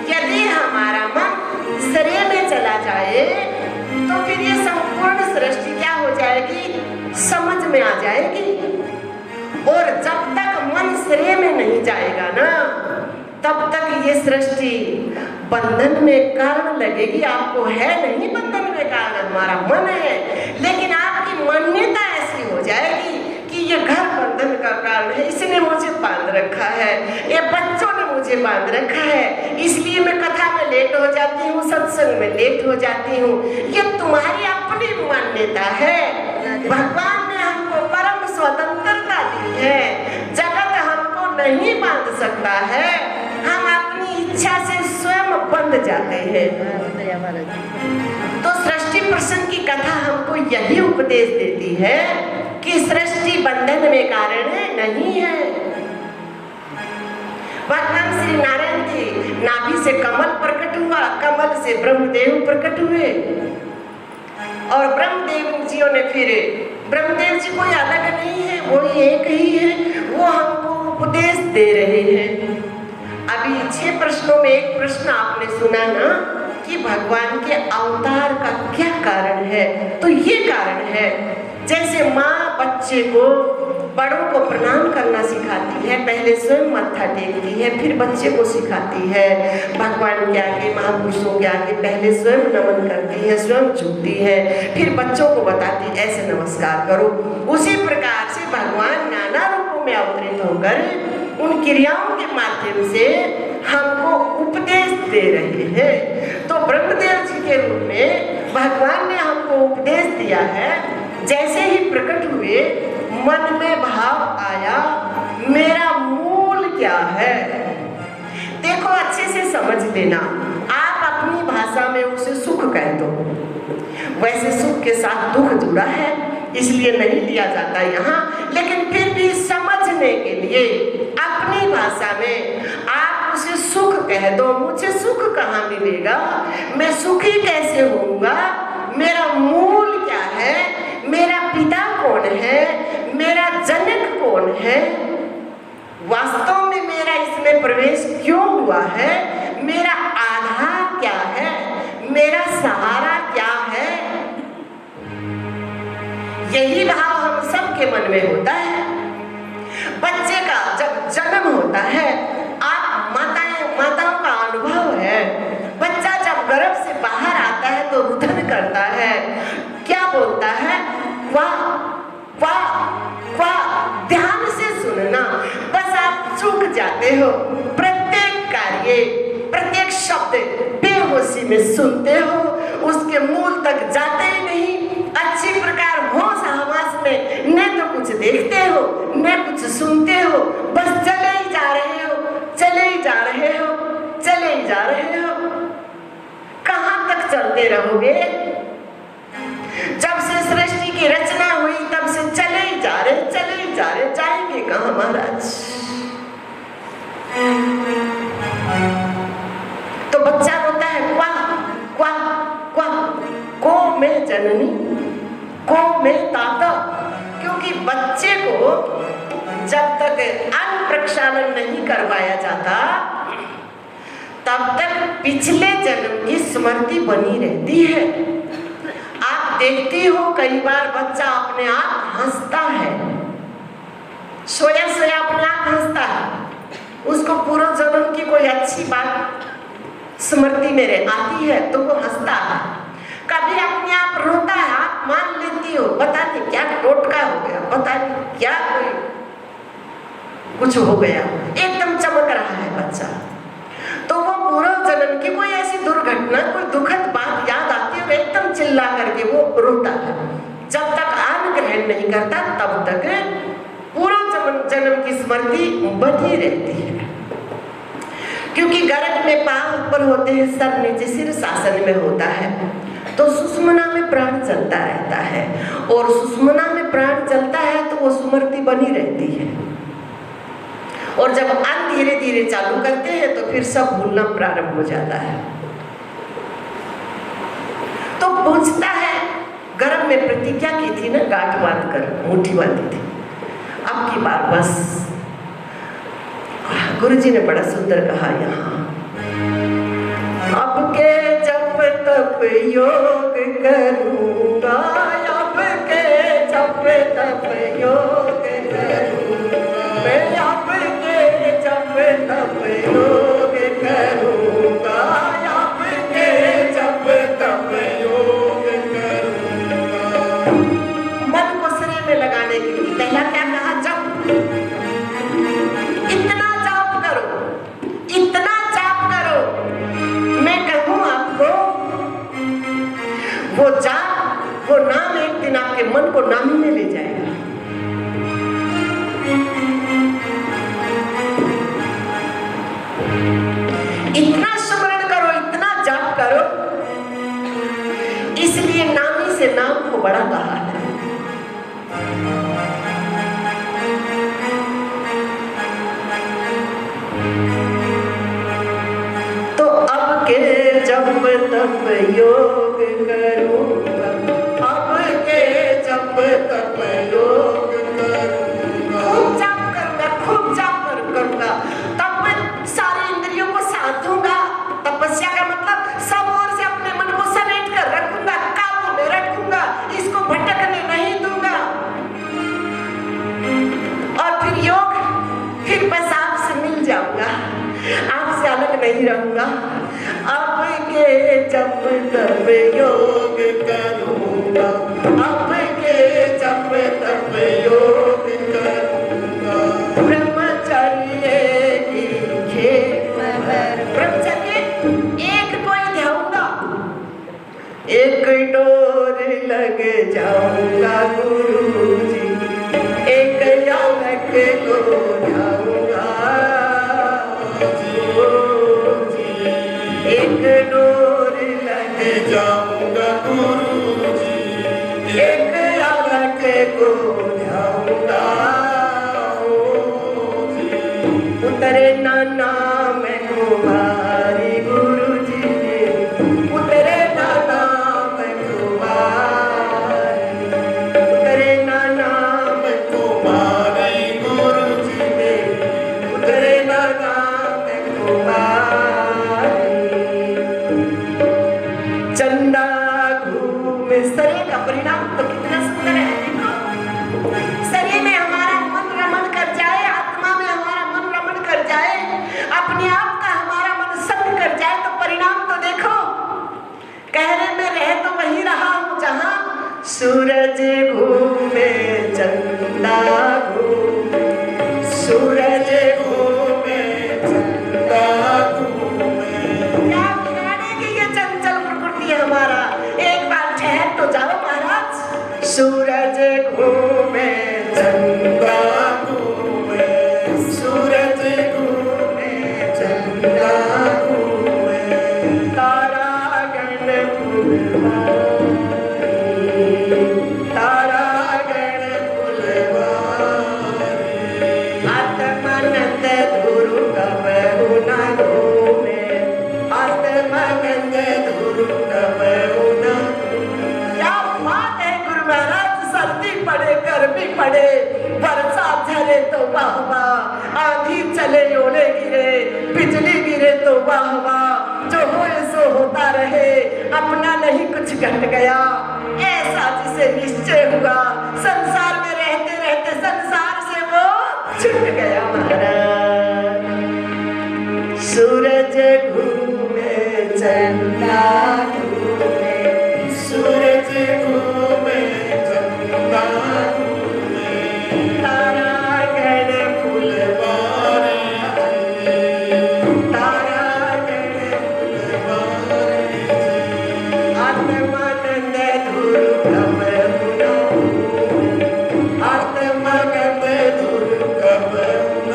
यदि हमारा मन शरीर में चला जाए तो फिर ये संपूर्ण सृष्टि क्या हो जाएगी, समझ में आ जाएगी। और जब तक मन शरीर में नहीं जाएगा ना, तब तक ये सृष्टि बंधन में कारण लगेगी। आपको है नहीं बंधन में कारण, हमारा मन है, लेकिन आपकी मान्यता ऐसी हो जाएगी कि ये घर बंधन का कारण है, इसने मुझे बांध रखा है, ये बच्चों ने मुझे बांध रखा है, इसलिए मैं कथा में लेट हो जाती हूँ, सत्संग में लेट हो जाती हूँ। ये तुम्हारी अपनी मान्यता है। भगवान ने हमको परम स्वतंत्रता दी है, जगत हमको नहीं बांध सकता है, हम अपनी इच्छा से स्वयं बंध जाते हैं। तो सृष्टि प्रसंग की कथा हमको यही उपदेश देती है कि सृष्टि बंधन में कारण नहीं है। भगवान श्री नारायण की नाभि से कमल प्रकट हुआ, कमल से ब्रह्मदेव प्रकट हुए, और ब्रह्मदेव जियों ने फिर, ब्रह्मदेव जी कोई अलग नहीं है, वो एक ही है, वो हमको उपदेश दे रहे हैं। अभी 6 प्रश्नों में एक प्रश्न आपने सुना ना कि भगवान के अवतार का क्या कारण है, तो ये कारण है, जैसे माँ बच्चे को, बड़ों को प्रणाम करना सिखाती है, पहले स्वयं मत्था टेकती है, फिर बच्चे को सिखाती है। भगवान के आगे, महापुरुषों के आगे पहले स्वयं नमन करती है, स्वयं झुकती है, फिर बच्चों को बताती है ऐसे नमस्कार करो। उसी प्रकार से भगवान नाना रूपों में अवतरित होकर उन क्रियाओं के माध्यम से हमको उपदेश दे रहे हैं। तो ब्रह्मदेव जी के रूप में भगवान ने हमको उपदेश दिया है। जैसे ही प्रकट हुए, मन में भाव आया, मेरा मूल क्या है। देखो अच्छे से समझ लेना, आप भाषा में उसे सुख कह दो। वैसे सुख के साथ दुख जुड़ा है, इसलिए नहीं लिया जाता यहाँ, लेकिन फिर भी समझने के लिए अपनी भाषा में आप उसे सुख कह दो। मुझे सुख कहाँ मिलेगा, मैं सुखी कैसे होऊंगा, मेरा मूल क्या है, मेरा पिता कौन है, मेरा जनक कौन है, वास्तव में मेरा इसमें प्रवेश क्यों हुआ है, मेरा आधार क्या है, मेरा सहारा क्या है। यही भाव हम सबके मन में होता है। बच्चे का जब जन्म होता है, आप माताओं का अनुभव है, बच्चा जब गर्भ से बाहर आता है तो रुदन करता है, क्या बोलता है, वाह वाह वाह। ध्यान से सुनना, बस आप चूक जाते हो, प्रत्येक कार्य प्रत्येक शब्द बेहोशी में सुनते हो, उसके मूल तक जाते ही नहीं। अच्छी प्रकार होश हवास में न तो कुछ देखते हो न कुछ सुनते हो, बस चले ही जा रहे हो, चले ही जा रहे हो, चले ही जा रहे हो। कहाँ तक चलते रहोगे? जब से सृष्टि की रचना हुई तब से चले ही जा रहे, चले ही जा रहे, जाएंगे कहाँ महाराज? तो बच्चा बोलता है क्वाह क्वाह क्वाह, को में जननी को में ताता, क्योंकि बच्चे को जब तक अन्न प्रक्षालन नहीं करवाया जाता तब तक पिछले जन्म की स्मृति बनी रहती है। आप देखती हो कई बार बच्चा अपने आप हंसता है, सोया सोया अपने आप हंसता है, उसको पूर्व जन्म की कोई अच्छी बात स्मृति में आती है तो वो हंसता है। कभी अपने आप रोता है, आप मान लेती हो, पता नहीं क्या टोटका हो गया, पता नहीं क्या कोई कुछ हो गया, एकदम चमक रहा है बच्चा, तो वो पूर्व जन्म की कोई ऐसी दुर्घटना, कोई दुखद बात याद आती है, एकदम चिल्ला करके वो रोता है। जब तक अन्न ग्रहण नहीं करता तब तक पूर्व जन्म की स्मृति बनी रहती है। क्योंकि गर्भ में पांव ऊपर होते हैं, सर नीचे, सिर शासन में होता है, तो सुषुम्ना में प्राण चलता रहता है, और सुषुम्ना में प्राण चलता है तो वो स्मृति बनी रहती है। और जब अन्न धीरे धीरे चालू करते हैं तो फिर सब भूलना प्रारंभ हो जाता है। तो पूछता है, गर्भ में प्रतिज्ञा की थी ना, गांठ बांध कर मुट्ठी बांधी थी, अब की बार बस। गुरुजी ने बड़ा सुंदर कहा यहाँ, अब के जब तब योग करूंगा, अब के जब तब योग करूंगा, मैं अब के जब तब योग करूंगा, अब के जब तब योग करूंगा। मन को सिरे में लगाने के लिए पहला क्या कहा, जब इतना जाप करो, मैं कहूँ आपको, वो जाप, वो नाम एक दिन आपके मन को नामी में ले जाएगा। इतना स्मरण करो, इतना जाप करो, इसलिए नामी से नाम को बड़ा कहा है। तो अब के जब तब योग करूंगा, अब के जब तब योग करूंगा, खूब जाप करूंगा, खूब जाप करूंगा, तब सारी इंद्रियों को साधूंगा। तपस्या का मतलब सब ओर से अपने मन को समेट कर रखूंगा, काबू में रखूंगा, इसको भटकने नहीं दूंगा। और फिर योग, फिर बस आपसे मिल जाऊंगा, आपसे अलग नहीं रहूंगा। अब के जब तब योग करूंगा, अब के जब तब योग करूंगा, ब्रह्मचर्य की खेप में, ब्रह्मचर्य एक कोई ध्याऊंगा, एक डोर लग जाऊंगा गुरुजी, एक यालक को ध्याऊंगा, एक डोर को ध्याऊंगा उतरे ना नाम कुमारी गुरु जी उतरे ना नाम कुमारी उतरे ना नाम कुमारी गुरु जी उतरे ना नाम कुमारी चंदा घूमे सरे का परिणाम तो कितना सुंदर है देखो शरीर में हमारा मन रमण कर जाए आत्मा में हमारा मन रमण कर जाए अपने आप का हमारा मन संग कर जाए तो परिणाम तो देखो कहने में रहे तो वही रहा हूं जहां सूरज घूमे चंदा घूमे सूरज घूमे चंदा घूमे क्या बिगाड़ेगी ये चंचल प्रकृति हमारा एक बार ठहर तो जाओ महाराज सूरज घूमे चंदा घूमे सूरज घूमे चंदा घूमे तारा गण फुलवारी तारा गण फुलवारी आत्मानंद गुरु कब न घूमे आत्मानंद गुरु कब न क्या बात है गुरु महाराज सर्दी पड़े गर्मी पड़े बरसात झरे तो वाह वाह आंधी चले ओले गिरे बिजली गिरे तो वाह वाह जो होए सो होता रहे अपना नहीं कुछ घट गया ऐसा जिसे निश्चय हुआ संसार में रहते रहते संसार से वो छूट गया महाराज सूरज घूमे चंदा घूमे सूरज घूमे चंदा घूमे तारा गण फुलवारी तारा गण फुलवारी आत्मानंद गुरु कब न आत्मानंद गुरु कब न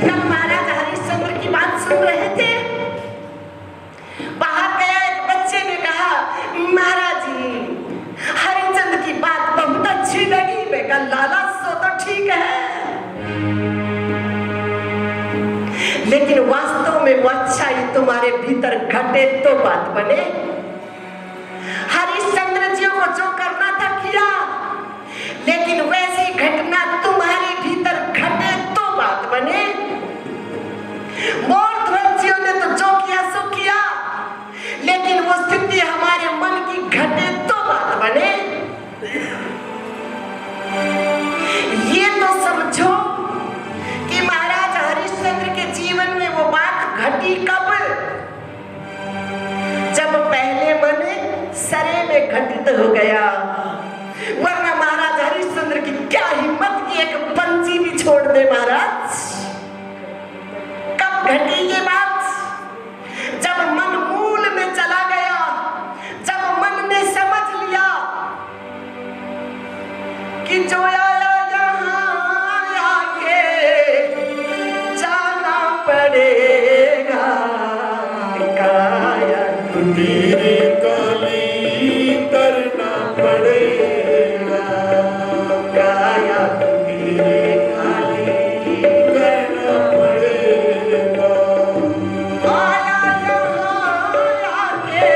जब महाराज हरिश्चंद्र की बात सुन रहे थे बाहर गया एक बच्चे ने कहा महाराज जी हरिचंद्र की बात बहुत अच्छी लगी मैं कहा लाला सो तो ठीक है लेकिन वास्तव में वो अच्छाई तुम्हारे भीतर घटे तो बात बने हरिश्चंद्र जी को जो करना था किया लेकिन वैसी घटना तुम्हारे भीतर घटे तो बात बने मोर ध्वजियों ने तो जो किया सो किया लेकिन वो स्थिति हमारे मन की घटे तो बात बने ये तो समझो कि महाराज हरिश्चंद्र के जीवन में वो बात घटी कब जब पहले मन सरे में घटित हो गया वरना महाराज हरिश्चंद्र की क्या हिम्मत की एक पंची भी छोड़ दे महाराज कब घटी ये बात जब मन मूल में चला गया जब मन ने समझ लिया कि जो आया यहाँ आके जाना पड़ेगा काया तेरे काली करना पड़ेगा काया तेरे काली करना पड़ेगा आया यहाँ आके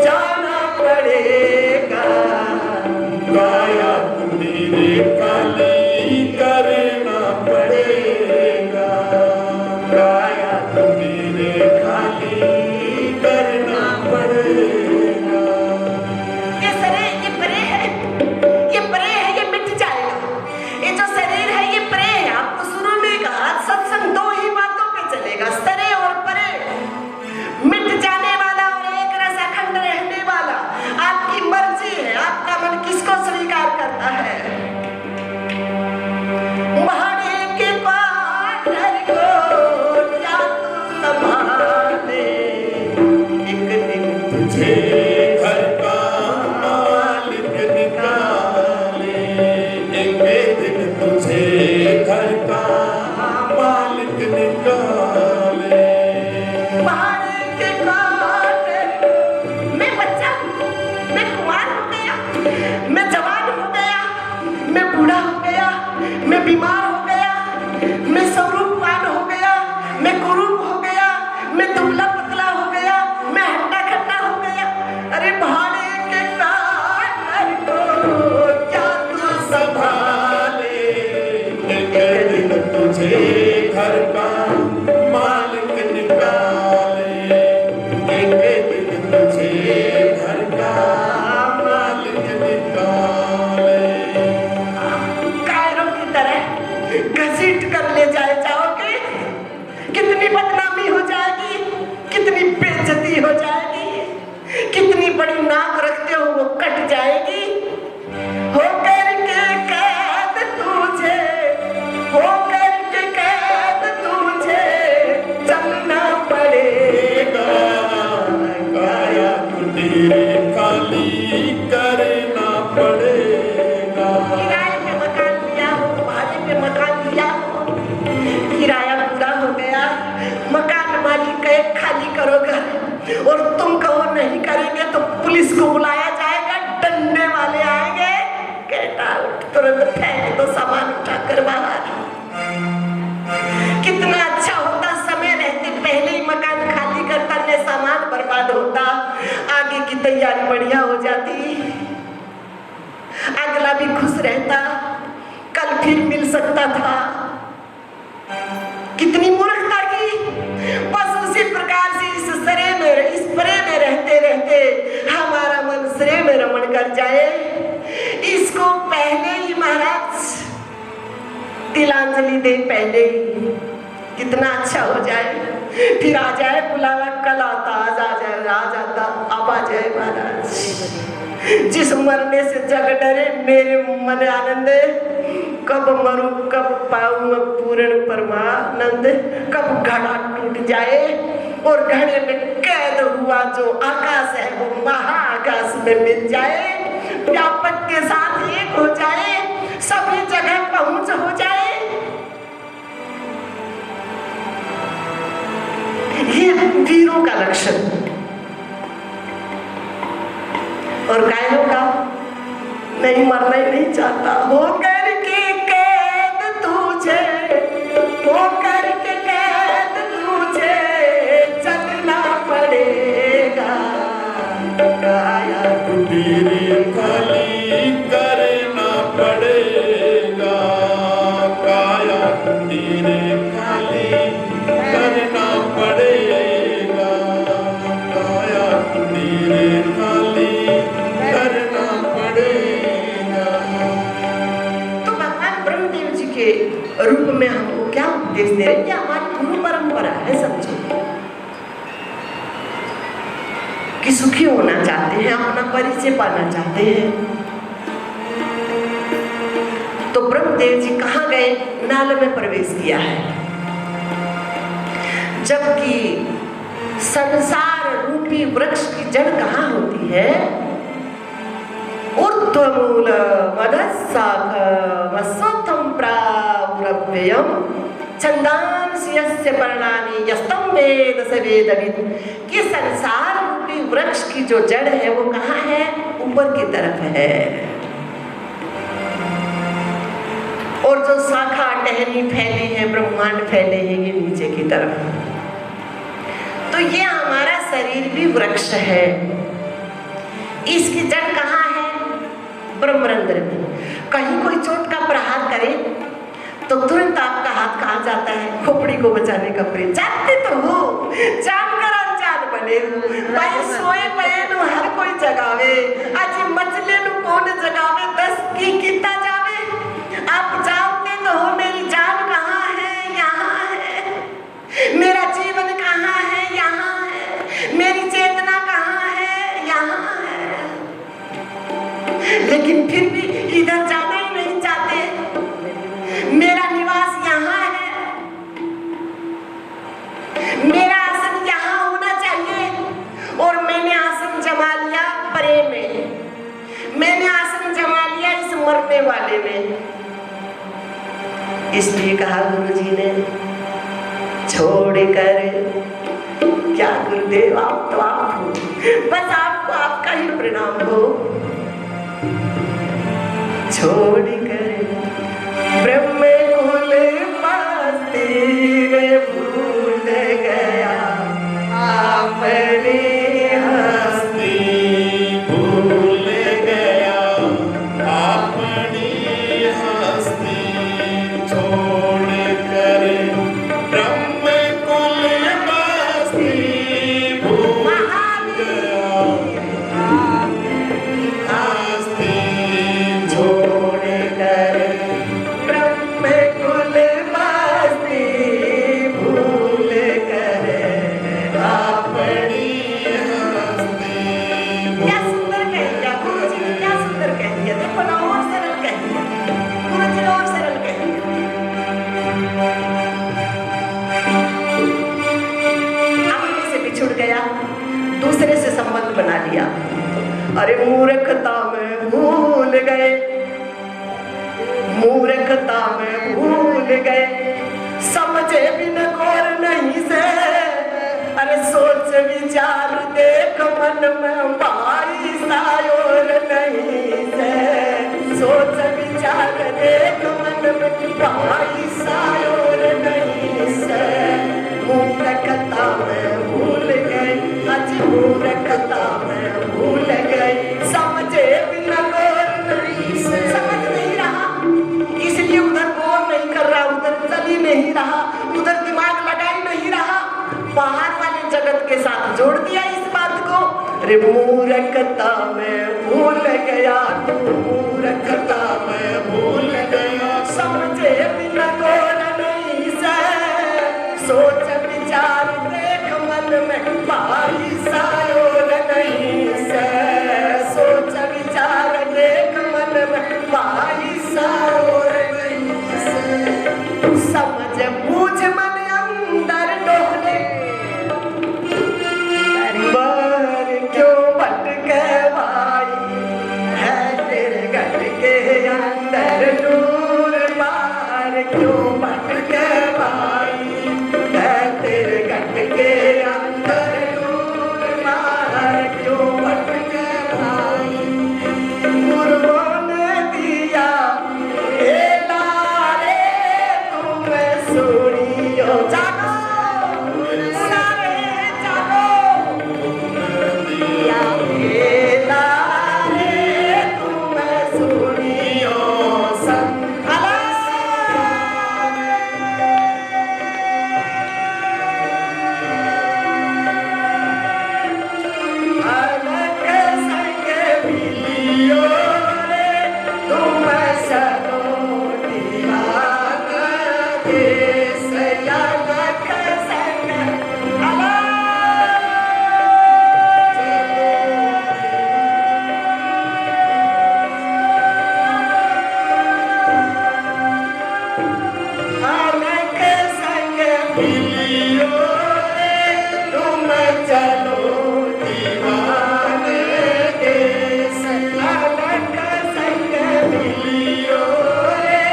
जाना पड़ेगा काया तेरे काली करना पड़ेगा काया तेरे काली करना पड़ेगा ये शरीर ये प्रे है ये मिट जाएगा ये जो शरीर है ये प्रे है आपको शुरू में कहा सत्संग दो ही बातों पे चलेगा सरे और परे मिट जाने वाला और एक रस अखंड रहने वाला आपकी मर्जी है आपका मन किसको स्वीकार करता है महाड़े के पार को क्या तू संभाले एक दिन तुझे घर का मालिक निकाले एक दिन तुझे घर का मालिक निकाले पहाड़ के काट में बच्चा मैं जवान हो गया, मैं बूढ़ा हो गया, मैं बीमार हो गया, मैं स्वरूपवान हो गया, मैं कुरूप हो गया, मैं दुबला पतला हो गया, मैं हट्टा खट्टा हो गया। अरे भाड़े के कार को क्या तू संभाले, एक दिन तुझे घर का मालिक निकाले, एक दिन तुझे घर का मालिक निकाले। कायरों की तरह घसीट कर ले जाओगे। कितनी बदनामी हो जाएगी, कितनी बेइज्जती हो जाएगी, कितनी बड़ी नाक रखते हो वो कट जाएगी। हो करके कैद तुझे, हो करके कैद तुझे चलना पड़ेगा। काया कुटीर खाली करना पड़ेगा। किराए पे मकान लिया हो, भाड़े पे मकान लिया हो, किराया पूरा हो गया, मकान मालिक कहे खाली करो घर, और तुम कहो नहीं करेंगे तो पुलिस को बुलाया जाएगा, डंडे वाले आएंगे, गेट आउट, तुरंत फेंक दो सामान उठाकर बाहर। कितना अच्छा होता, समय रहते पहले ही मकान खाली करता, न सामान बर्बाद होता, आगे की तैयारी बढ़िया हो जाती, अगला भी खुश रहता, कल फिर मिल सकता था। कितनी मूर्खता की। बस उसी प्रकार से इस परे में रहते रहते हमारा मन श्रेय में रमण कर जाए। इसको पहले ही महाराज तिलांजलि दे, पहले ही कितना अच्छा हो जाए, फिर आ जाए बुलावा, कल आता, आज आ जाए, आज आता, अब आ जाए महाराज। जिस मरने से जग डरे मेरे मन आनंद, कब मरूं कब पाऊं पूर्ण परमानंद, कब घड़ा टूट जाए और घड़े में कैद हुआ जो आकाश है वो महाआकाश में मिल जाए, व्यापक के साथ एक हो जाए, सभी जगह पहुंच हो जाए। ये वीरों का लक्षण। और कायरों का नहीं, मरना ही नहीं चाहता। हो करके कैद तुझे, हो करके कैद तुझे चलना पड़ेगा। काया कुटीर खाली करना पड़ेगा। काया कुटीर खाली करना पड़ेगा। काया कुटीर खाली करना पड़ेगा। तो भगवान ब्रह्मदेव जी के रूप में हमको क्या उपदेश दे रहे हैं? हमारी गुरु परंपरा है, समझो कि सुखी होना चाहते हैं, अपना परिचय पाना चाहते हैं, तो ब्रह्मदेव जी कहाँ गए? नाल में प्रवेश किया है। जबकि संसार रूपी वृक्ष की जड़ कहाँ होती है? ऊर्ध्वमूल मदशाखमस्वत्थं प्रावृभ्ययम् छन्दांसि यस्य पर्णानि यस्तं वेद स वेदवित्। कि संसार रूपी वृक्ष की जो जड़ है वो कहाँ है? ऊपर की तरफ है, और जो शाखा टहनी फैली है, ब्रह्मांड फैले हैं, ये नीचे की तरफ। तो ये हमारा शरीर भी वृक्ष है। इसकी जड़ कहाँ है? ब्रह्मरंध्र में। कहीं कोई चोट का प्रहार करे तो तुरंत आपका हाथ कहाँ जाता है? खोपड़ी को बचाने का प्रयत्न। जानते तो हो, जानकर अनजान बने भाई, सोए पए हर कोई जगावे, आज मचले कौन जगावे, 10 की कितना जावे। आप जानते तो हो मेरी जान कहाँ है? यहाँ है। मेरा जीवन कहाँ है? यहाँ है। मेरी चेतना कहाँ है? यहाँ है। लेकिन फिर भी इधर जाना ही नहीं चाहते। मेरा निवास यहाँ है, मेरा आसन यहाँ होना चाहिए, और मैंने आसन जमा लिया परे में, मैंने आसन जमा लिया इस मरने वाले में। इसलिए कहा गुरुजी ने, छोड़कर क्या गुरुदेव आप तो आप हो, बस आपको आपका ही प्रणाम हो। छोड़ कर ब्रह्म कुल पाती रे भूल गया अपनी हस्ती भूल गया अपनी हस्ती छोड़ कर ब्रह्म कुल बस्ती भूल गया हस्ती छोड़ कर ब्रह्म कुल पाती भूल कर अपनी हस्ती क्या सुंदर कह दिया गुरु जी ने, क्या सुंदर कह दिया। देखो ना, और सरल कह दिया गुरु जी ने, और सरल कह दिया। अपने से बिछुड़ गया, दूसरे से संबंध बना लिया। अरे मूर्खता में भूल गए, मूर्खता में भूल गए, समझे बिन गौर नहीं से। अरे सोच विचार देख मन में भाई सायोर नहीं से। सोच विचार देख मन में भाई सायोर नहीं से। मूर्खता में भूल गए, आज मूर्खता में भूल गए, समझे बिना गौर नहीं से। समझ नहीं रहा, इसलिए उधर गौर नहीं कर रहा, उधर चल ही नहीं रहा, उधर दिमाग लगा ही नहीं रहा, बाहर वाले जगत के साथ जोड़ दिया इस बात को। अरे मूर्खता में भूल गया, तू मूर्खता में भूल गया, समझे बिना गौर नहीं से। सोच विचार देख मन में भाई सायोर नहीं से। सोच विचार देख मन में भाई सायोर नहीं से। समझ बूझ मन अंदर डोले, बार क्यों भटके भाई, है तेरे घर के अंदर नूर, बार क्यों भटके भाई, है तेरे घर के अंदर नूर, बार क्यों भटके भाई। गुरुओं ने दिया ए लारे तुम्हें सुनियो, जानो सुनारे जानो, दिया ए लारे तुम्हें सुनियो संग अलग संग मिलियो रे तुम सनो दीवाना देश, अलग संग अलग संग मिलियो रे तुम चलो दीवाने देश, अलग संग मिलियो रे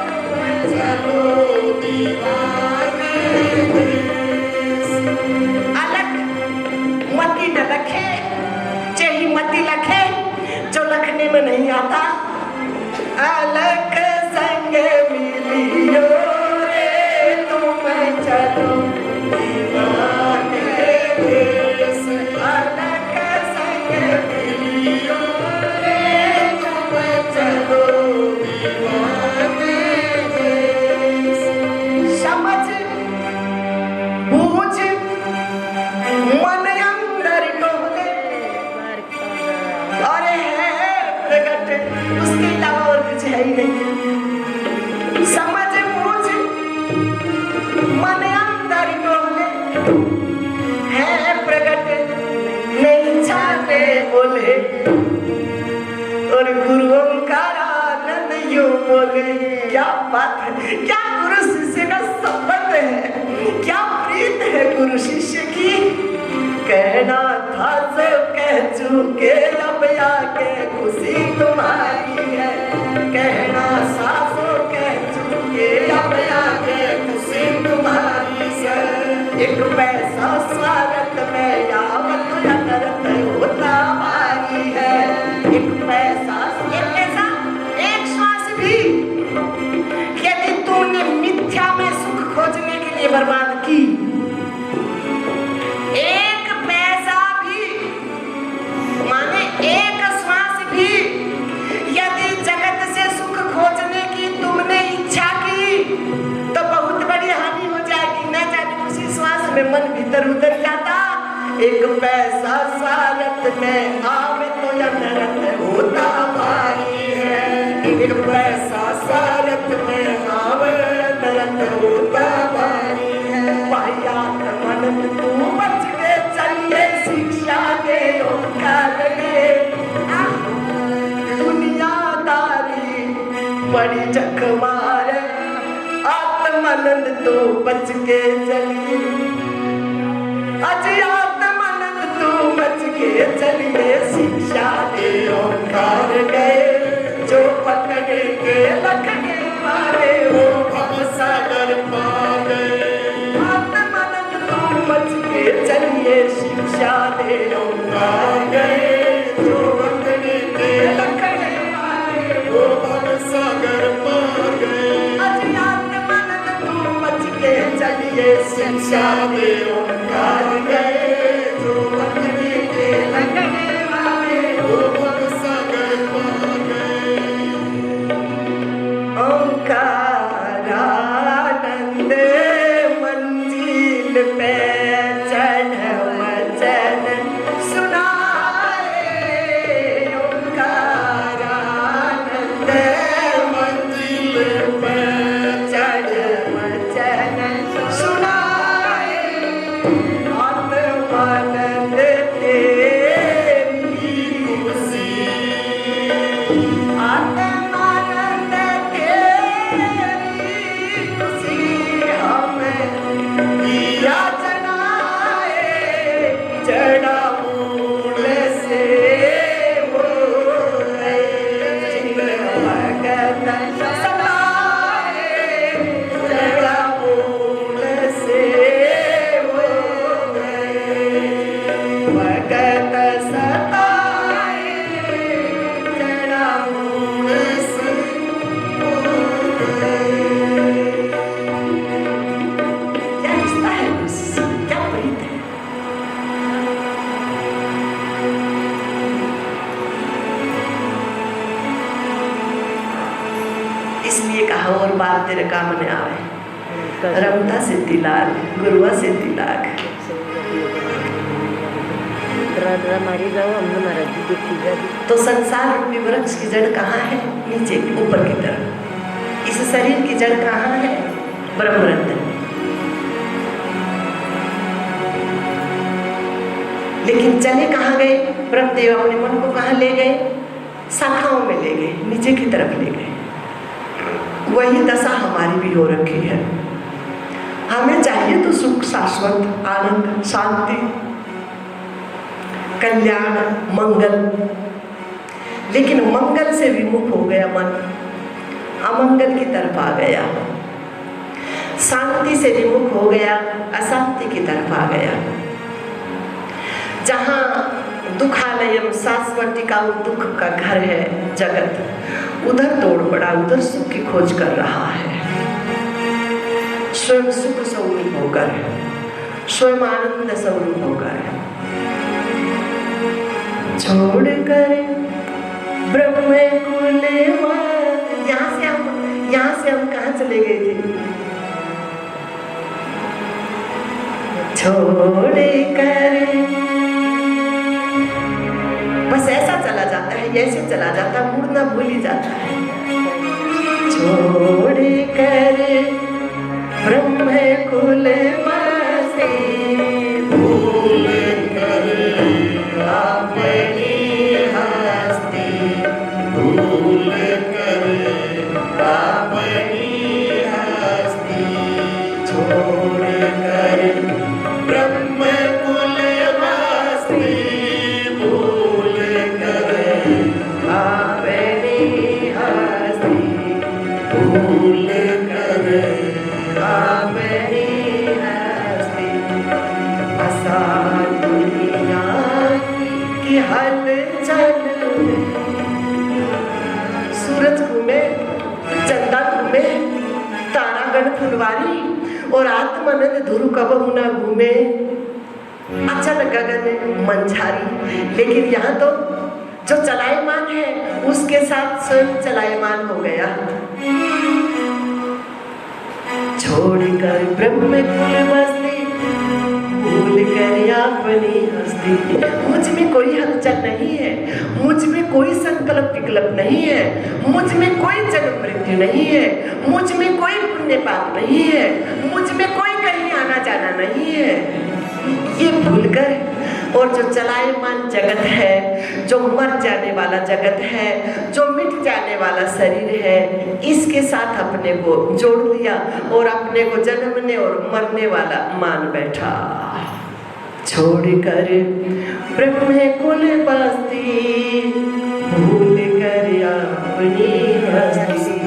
तुम चलो दीवाने देश। अलग मती न लखे, चाहे मती लखे जो लखने में नहीं आता। अलग संग मिलियो रे तुम चलो दीवाने देश, अलग संग मिलियो रे तुम चलो दीवाने देश। समझ बूझ मन अंदर डोले, अरे है प्रगट, उसके अलावा और कुछ है ही नहीं। समझ बूझ मन अंदर डोले, है प्रगट नहीं छाते बोले। और गुरु ओंकार आनंद यूं बोले, क्या बात है, क्या गुरु शिष्य का संबंध है, क्या प्रीत है गुरु शिष्य की। कहना था जो कह चुके, अब आके खुशी तुम्हारी है। कहना सासों कह चुके, अब आके खुशी तुम्हारी है। एक पैसा स्वागत में यावत अनर्थ होता भारी है, एक पैसा बर्बाद की। एक पैसा भी माने एक श्वास भी यदि जगत से सुख खोजने की तुमने इच्छा की तो बहुत बड़ी हानि हो जाएगी। न जाने उसी श्वास में मन भीतर उतर जाता। एक पैसा सारत में आवे तो या नरत होता भारी है। एक पैसा सारत में आवे नरत होता भारी है। पायात मन तू बच के चलिए शिक्षा दे ओंकार दे। दुनियादारी बड़ी जख मार आत्मानंद तो बच के चलिए। अजय आत्मानंद तो बच के चलिए शिक्षा दे ओंकार गए। जो पकड़े के लखने मारे वो भवसागर पा गए। आत्मानंद तो बच के चलिए शिक्षा दे ओंकार गए। जो पकड़े के लखने मारे वो भवसागर पा गए। अजय आत्मानंद तो बच के चलिए शिक्षा दे ओंकार गए। जो पकड़े के लखने मारे वो भवसागर पा गए। ओंकारानंद मंजिल पे चढ़ वचन सुनाए। ओंकारानंद मंजिल पे चढ़ वचन सुनाए। आत्मानंद तेरी खुशी। आत्मानंद चढ़ा मूल से वो भगत सताए। चढ़ा मूल से वो भगत सताए। चढ़ा मूल से वो क्या रिश्ता है उससे, क्या प्रीत है। इसलिए कहा और बात तेरे काम में आवे। रमता से तिलाक गुरुआ से तिलाक। मारी जाओ हमने महाराज जी। तो संसार रूपी वृक्ष की जड़ कहाँ है? नीचे ऊपर की तरफ। इस शरीर की जड़ कहाँ है? ब्रह्मरंध्र। लेकिन चले कहाँ गए? ब्रह्मदेव अपने मन को कहाँ ले गए? शाखाओं में ले गए, नीचे की तरफ ले गए। वही दशा हमारी भी हो रखी है। हमें चाहिए तो सुख, शाश्वत आनंद, शांति, कल्याण, मंगल। लेकिन मंगल से विमुख हो गया मन, अमंगल की तरफ आ गया। शांति से विमुख हो गया, अशांति की तरफ आ गया। जहाँ दुखालयम शाश्वतिका दुख का घर है जगत, उधर तोड़ पड़ा, उधर सुख की खोज कर रहा है। स्वयं सुख स्वरूप होकर, स्वयं आनंद स्वरूप होकर छोड़ कर ब्रह्म कुल। यहाँ से हम कहाँ चले गए थे? छोड़ कर बस ऐसा चला जाता है, ऐसे चला जाता है, मुड़ना भूल ही जाता है। छोड़ कर ब्रह्म कुल बसे भूल कर अपनी हस्ती। भूल कर अपनी हस्ती। छोड़ कर ब्रह्म कुल बसे भूल कर अपनी हस्ती। भूल कर अपनी हस्ती। मनन धुरु कबहु न घूमे, अचल गगन मंझारी। लेकिन यहाँ तो जो चलायमान है उसके साथ स्वयं चलायमान हो गया। छोड़कर ब्रह्म कुल बस्ती, भूल कर अपनी हस्ती। मुझ में कोई हलचल नहीं है, मुझ में कोई संकल्प विकल्प नहीं है, मुझ में कोई जन्म मृत्यु नहीं है, मुझ में कोई पुण्य पाप नहीं है, मुझ में कोई कहीं आना जाना नहीं है। ये भूलकर और जो चलायमान जगत है, जो मर जाने वाला जगत है, जो मिट जाने वाला शरीर है, इसके साथ अपने को जोड़ लिया और अपने को जन्मने और मरने वाला मान बैठा। छोड़कर ब्रह्म कुल बस्ती, भूल कर अपनी हस्ती।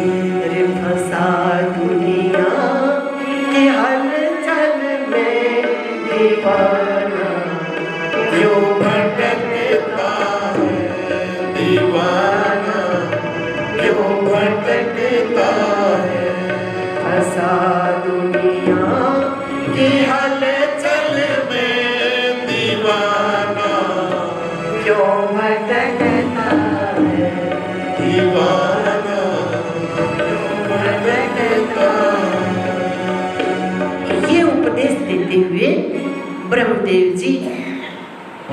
रे फंसा दुनिया की हलचल में दीवाना, क्यों भटकता है दीवाना, क्यों भटकता है। फंसा दुनिया की हलचल में दीवाना, क्यों भटकता है दीवाना, क्यों भटकता है। ये उपदेश देते हुए ब्रह्मदेव जी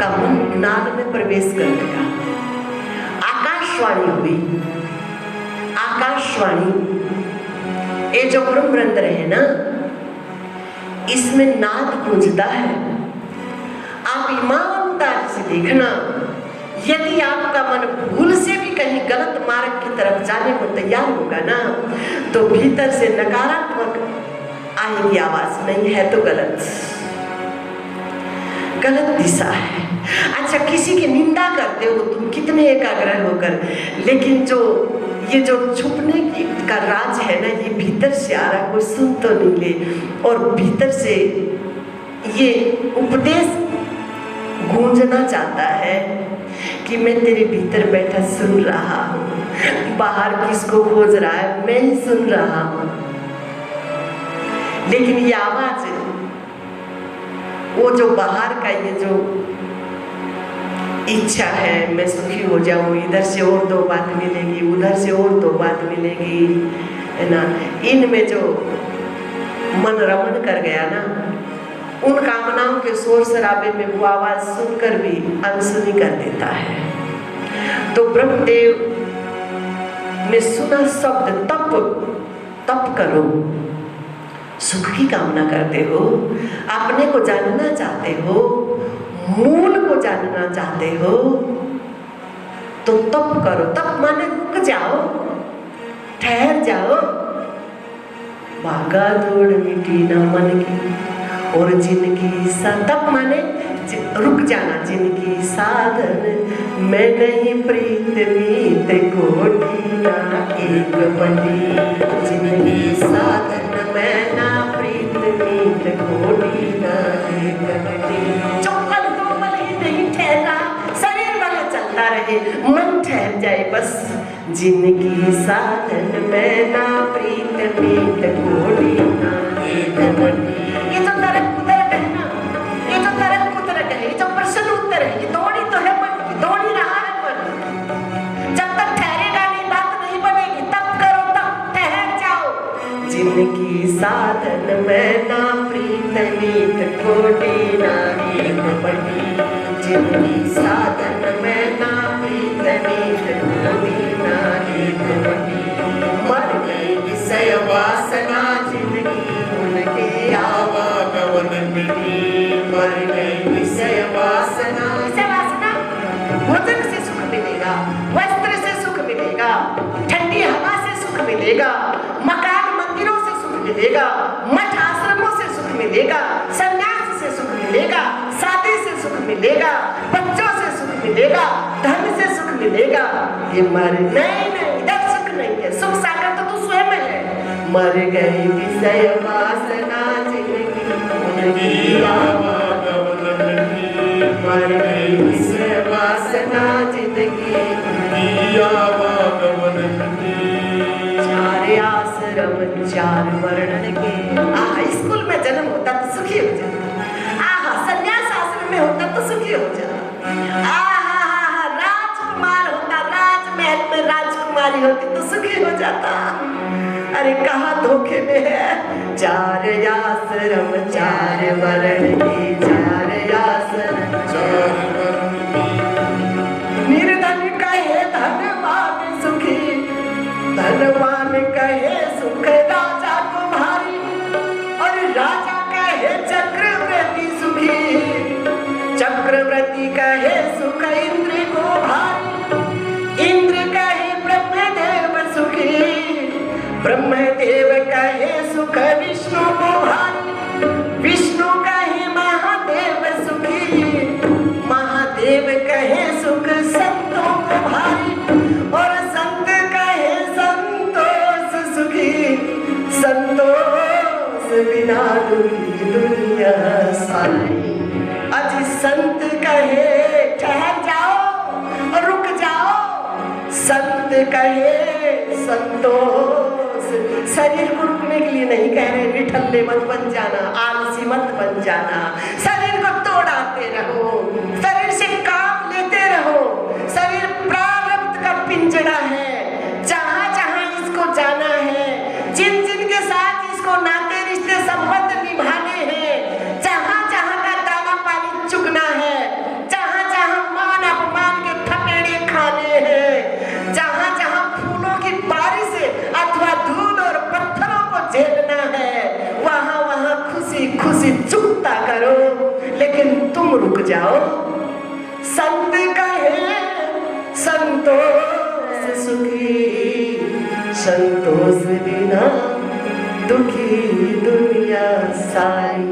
का मन नाद में प्रवेश कर गया। आकाशवाणी हुई। आकाशवाणी ये जो ब्रह्म रंध्र है ना, इसमें नाद गूंजता है। आप ईमानदारी से देखना, यदि आपका मन भूल से भी कहीं गलत मार्ग की तरफ जाने को तैयार होगा ना, तो भीतर से नकारात्मक आएगी आवाज, नहीं है तो गलत दिशा है। अच्छा, किसी की निंदा करते हो तुम कितने एकाग्र होकर, लेकिन जो ये जो छुपने की का राज है ना, ये भीतर से आ रहा, कोई सुन तो नहीं ले, और भीतर से ये उपदेश गूंजना चाहता है कि मैं तेरे भीतर बैठा सुन रहा हूँ। बाहर किसको खोज रहा है, मैं ही सुन रहा हूँ। लेकिन ये आवाज, वो जो बाहर का ये जो इच्छा है मैं सुखी हो जाऊं, इधर से और 2 बात मिलेगी, उधर से और 2 बात मिलेगी, है ना, इनमें जो मन रमण कर गया ना, उन कामनाओं के शोर शराबे में वो आवाज सुनकर भी अनसुनी कर देता है। तो ब्रह्मदेव ने सुना शब्द तप करो। सुख की कामना करते हो, अपने को जानना चाहते हो, मूल को जानना चाहते हो, तो तप करो। तप माने रुक जाओ, ठहर जाओ। भागा दौड़ मिटी ना मन की, और जिनकी तप माने रुक जाना, जिनकी साधन मैं नहीं प्रीत मीत कोटि ना एक बनी, जिनकी साधन मैं ना प्रीत मीत कोटि ना एक बनी। चौपल दो पल ही नहीं ठहरा, शरीर वाला चलता रहे, मन ठहर जाए बस। जिनकी साधन मैं ना प्रीत मीत कोटि ना एक बनी। ये जो तरक कुतरक है ना, ये जो तरक कुतरक है, ये जो प्रश्न उत्तर है, ये दौड़ी तो है मन की, दौड़ी रहा है मन। जब तक ठहरेगा नहीं, बात नहीं बनेगी। तब करो, तब ठहर जाओ। जिनकी साधन मैं ना प्रीत मीत कोटि ना एक बनी, जिनकी साधन मैं ना प्रीत मीत कोटि ना एक बनी। मर गई विषय वासना जिनकी, उनके आवागमन मिटी, मर गई विषय वासना। विषय वासना, भोजन से सुख मिलेगा, वस्त्र से सुख मिलेगा, ठंडी हवा से सुख मिलेगा, मकान मंदिरों से सुख मिलेगा, मठ आश्रमों से सुख मिलेगा, संन्यास से सुख मिलेगा, शादी से सुख मिलेगा, बच्चों से सुख मिलेगा, धन से सुख मिलेगा। ये मर नहीं, इधर सुख नहीं है। सुख सागर तो तू स्वयं है। मर गई विषय वासना जिनकी, उनकी आवागमन मिटी, मर गई विषय वासना जिनकी, उनकी आवागमन मिटी। 4 आश्रम 4 वर्ण के। स्कूल में जन्म होता तो सुखी हो जाता। आहा, संन्यास आश्रम में होता तो सुखी हो जाता। आहा, राजकुमार होता, राजमहल में राजकुमारी होती तो सुखी हो जाता। अरे कहाँ धोखे में है। 4 आश्रम 4 वर्ण की, 4 आश्रम 4 वर्ण की। निर्धन कहे धनवान सुखी, धनवान कहे सुख राजा तुम्हारी, और राजा कहे चक्रवर्ती सुखी, चक्रवर्ती कहे सुख इंद्र को भारी, इंद्र कहे ब्रह्मदेव सुखी, ब्रह्मदेव कहे सुख विष्णु को भारी, विष्णु कहे महादेव सुखी, महादेव कहे सुख संतों को भारी, और संत कहे संतोष सुखी, संतोष बिना दुखी दुनिया सारी। अज संत कहे ठहर जाओ, रुक जाओ, संत कहे संतोष। शरीर को रुकने के लिए नहीं कह रहे, निठल्ले मत बन जाना, आलसी मत बन जाना, शरीर को तोड़ाते रहो, शरीर से काम लेते रहो। शरीर प्रारब्ध का पिंजरा है, जहाँ जहाँ इसको जाना है, जिन जिन के साथ इसको नाते रिश्ते संबंध निभाने हैं, जहाँ जहाँ का दाना पानी चुगना है, जहाँ जहाँ मान अपमान के थपेड़े खाने हैं, जहाँ जहाँ फूलों की बारिश अथवा धूल और पत्थरों को झेलना है, वहाँ वहाँ खुशी खुशी चुकता करो, लेकिन तुम रुक जाओ। संत कहे संतोष सुखी, संतोष बिना दुखी दुनिया सारी,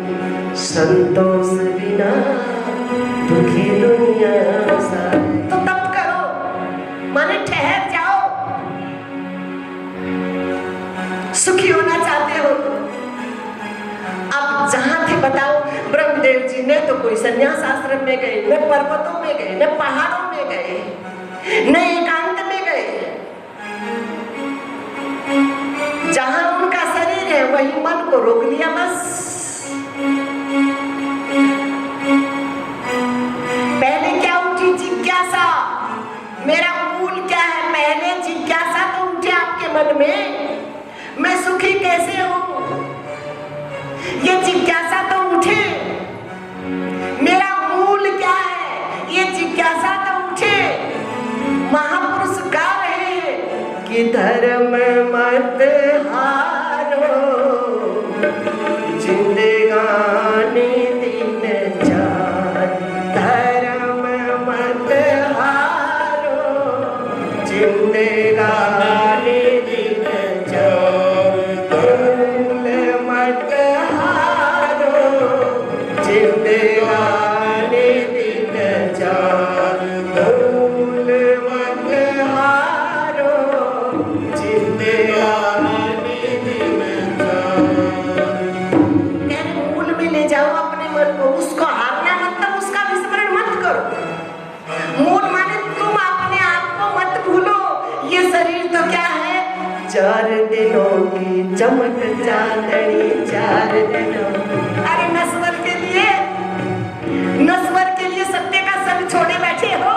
संतोष बिना दुखी दुनिया सारी। तो तब करो, माने ठहर जाओ। सुखी होना चाहते हो तो अब जहां थे बताओ। ब्रह्मदेव जी ने तो कोई संन्यास आश्रम में गए, न पर्वतों में गए, न पहाड़ों में गए, न एकांत में गए। जहां उनका शरीर है वही मन को रोक लिया बस। पहले क्या उठी जिज्ञासा, मेरा मूल क्या है, पहले जिज्ञासा तो उठे आपके मन में, मैं सुखी कैसे हूं, ये जिज्ञासा तो उठे। मेरा मूल क्या है, ये जिज्ञासा तो उठे। महापुरुष गा रहे हैं कि धर्म मत हारो, जिंदगानी दिन चार, धर्म मत हारो, जिंदगानी दिन चार, भूल मत हारो, जिंदगानी दिन चार, भूल मत हारो, जिंदगानी दिन चार। मूल में ले जाओ अपने मन को, उसको हारना मतलब उसका विस्मरण मत करो। मूल माने तुम अपने आप को मत भूलो। ये शरीर तो क्या है, 4 दिनों की चमक चांदनी, 4 दिनों। अरे नस्वर के लिए, नस्वर के लिए सत्य का संग छोड़े बैठे हो,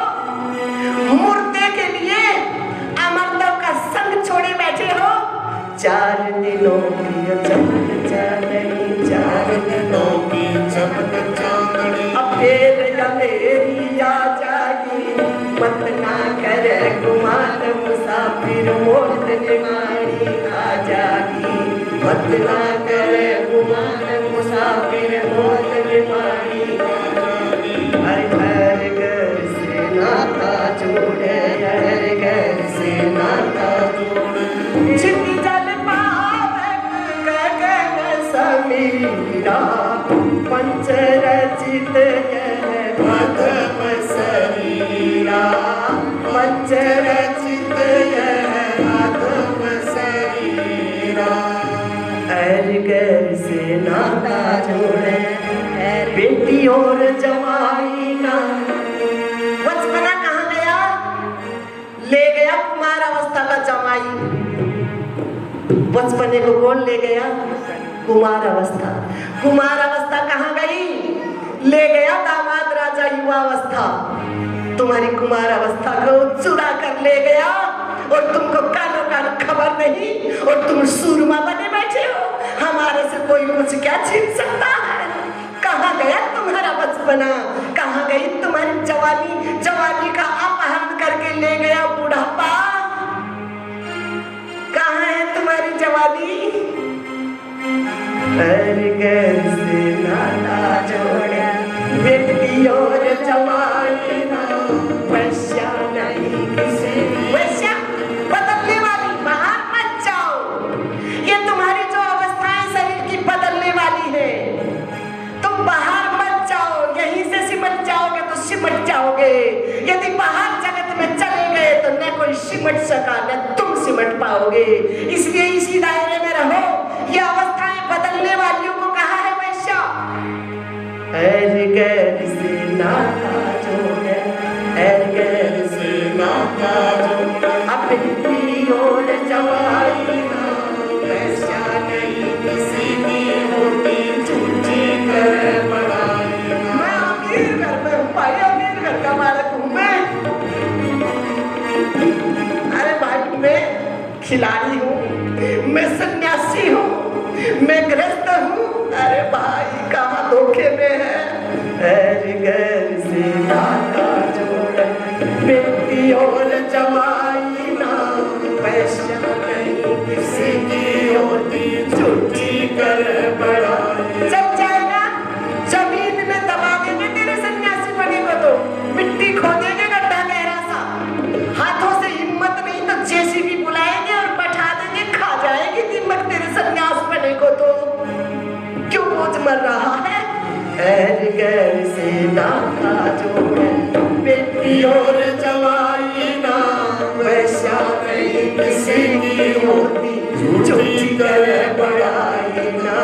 मुर्दे के लिए अमरत्व का संग छोड़े बैठे हो। 4 दिनों की चमक चांदनी, 4 दिनों की चमक चांदनी। अब फिर अंधेरी आ जाएगी, मत ना करे गुमान मुसाफिर, मौत निमानी आ जाएगी, मत ना करे गुमान मुसाफिर, मौत निमानी आ जाएगी। हर घर से नाता जोड़े, हर घर से नाता जोड़े, छिपी जल पावक गगन समीरा, पंचरचित यह भगव शरीरा, पंचरचित यह भगव शरीरा। हर घर से नाता जोड़े, बेटी और जवाई ना। बचपना कहाँ गया, ले गया कुमार अवस्था का जवाई। बचपने को कौन ले गया, कुमार अवस्था। कुमार अवस्था कहाँ गई? ले गया दामाद राजा युवावस्था, तुम्हारी कुमार अवस्था को चुरा कर ले गया और तुमको कानो कान खबर नहीं और तुम सूरमा बने बैठे हो। हमारे से कोई कुछ क्या छीन सकता है? कहाँ गया तुम्हारा बचपना? कहाँ गई तुम्हारी जवानी? जवानी का अपहरण करके ले गया बुढ़ापा। कहाँ है तुम्हारी जवानी? गैर से नाता जोड़ा बेटी और जवानी ना वैश्या नहीं किसी। वैश्या बदलने वाली, बाहर मत जाओ। ये तुम्हारी जो अवस्था है शरीर की बदलने वाली है। तुम बाहर मत जाओ, यहीं से सिमट जाओगे तो सिमट जाओगे। यदि बाहर जगत में चले गए तो न कोई सिमट सका न तुम सिमट पाओगे। इसलिए इसी दायरे में रहो। ये अवस्थाएं बदलने वालियों को कहा है वैश्या। गैर से नाता जोड़े, गैर से नाता जोड़े अपनी और जवानी ना वैश्या नहीं किसी की होती झूठी कर बड़ाई। मैं अमीर घर में हूँ भाई, अमीर घर का बालक हूँ मैं। अरे भाई मैं खिलाड़ी हूँ, मैं सन्यासी हूँ, मैं गृहस्थ हूँ। अरे भाई कहाँ धोखे में है। गैर से नाता जोड़ बेटी और जवाई ना वैश्या नहीं किसी की होती झूठी कर बड़ाई। जब जाएगा जमीन में दबा देंगे तेरे सन्यासी बने को, तो मिट्टी खोदेंगे गड्ढा गहरा सा। हाथों से हिम्मत नहीं तो जेसीबी बुलाएंगे और बैठा देंगे, खा जाएगी दिमाग तेरे सन्यास बने को। तो क्यों बोझ मर रहा है? गैर से नाता जोड़े बेटी और जवाई ना वैश्या नहीं किसी की होती झूठी कर बड़ाई ना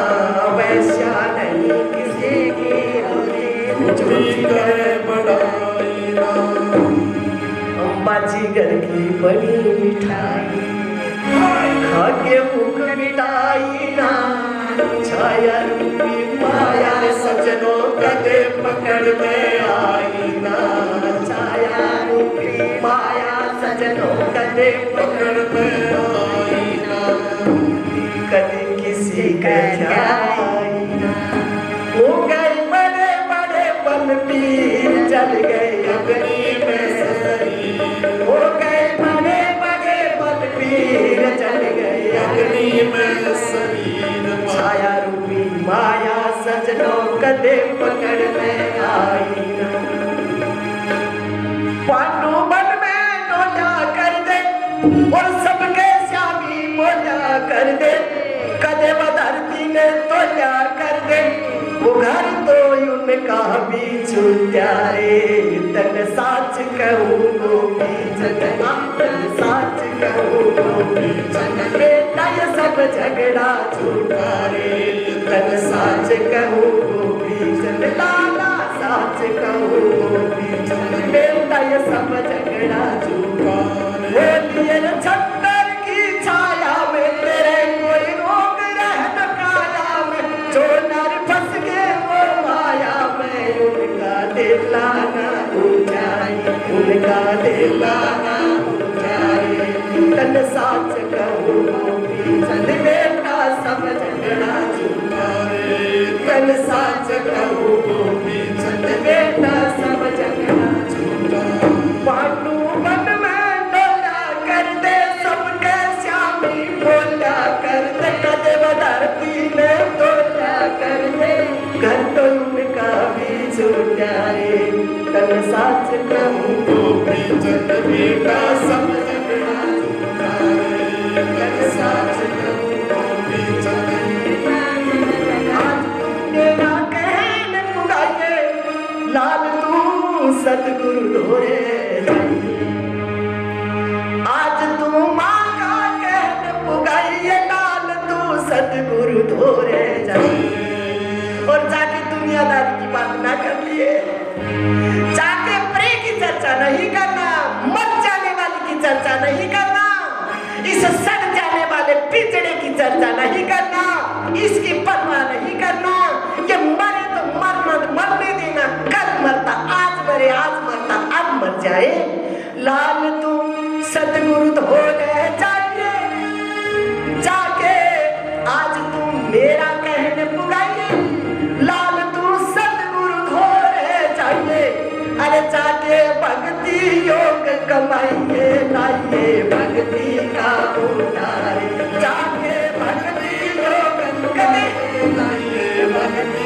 वैश्या नहीं किसी की होती झूठी कर बड़ाई ना। बाजीगर की बड़ी मिठाई खा के भूख मिटाई ना छाया रूपी माया सजनों कदे पकड़ में आई ना। छाया रूपी माया सजनों कदे पकड़ में आई ना। कभी किसी का जाई ना। हो गए बड़े बड़े बल पीर जल गए अग्नि में शरीर। हो गए बड़े बड़े बल पीर जल गए अग्नि में शरीर। छाया रूपी माया सजनों कदे पकड़ में आई ना। पांडु बन में डोला कर दे और सबके श्यामी मोला कर दे। कदे धरती ने तोला कर दे वो घर तो उनका भी छूटा रे। तन साच कहूँ गोपी जन, तन साच कहूँ गोपी जन बेटा ये सब झगड़ा छूटा रे। तन साच कहूँ गोपी जन लाला साच कहूँ गोपी जन बेटा ये सब झगड़ा छूटा रे। बोलिए छत्तर की छाया में तेरे कोई रोग रहत काया में। जो नर फंस गए वो माया में उनका दिलाना ऊंचाई, उनका दिलाना ऊंचाई। तन साच कहूँ गोपी जन बेटा सब झगड़ा छूटा रे। तन साच कहूँ गोपी जन बेटा सब झगड़ा छूटा। पांडु बन में डोला कर दे सबके श्यामी बोला कर दे। कदे धरती में तोला कर दे घर तो उनका भी छूटा रे। तन साच कहूँ गोपी जन बेटा सब झगड़ा छूटा रे। तन साच कहूँ गोपी जन आज तेरा कहने पुगाइए लाल तू सतगुरु धोरे जाइए। आज तू माँ का कहने पुगाइए लाल तू सतगुरु धोरे जाइए। और जाके दुनियादारी की बात ना कर लिए, जाके प्रे की चर्चा नहीं करना, मर जाने वाली की चर्चा नहीं करना, इस सड़ जाने वाले पिछड़े की चर्चा नहीं करना, इसकी परवाह नहीं करना। योग कमाइए लाइए भक्ति का उतारे जाके भक्ति योग कमाइए लाइए भक्ति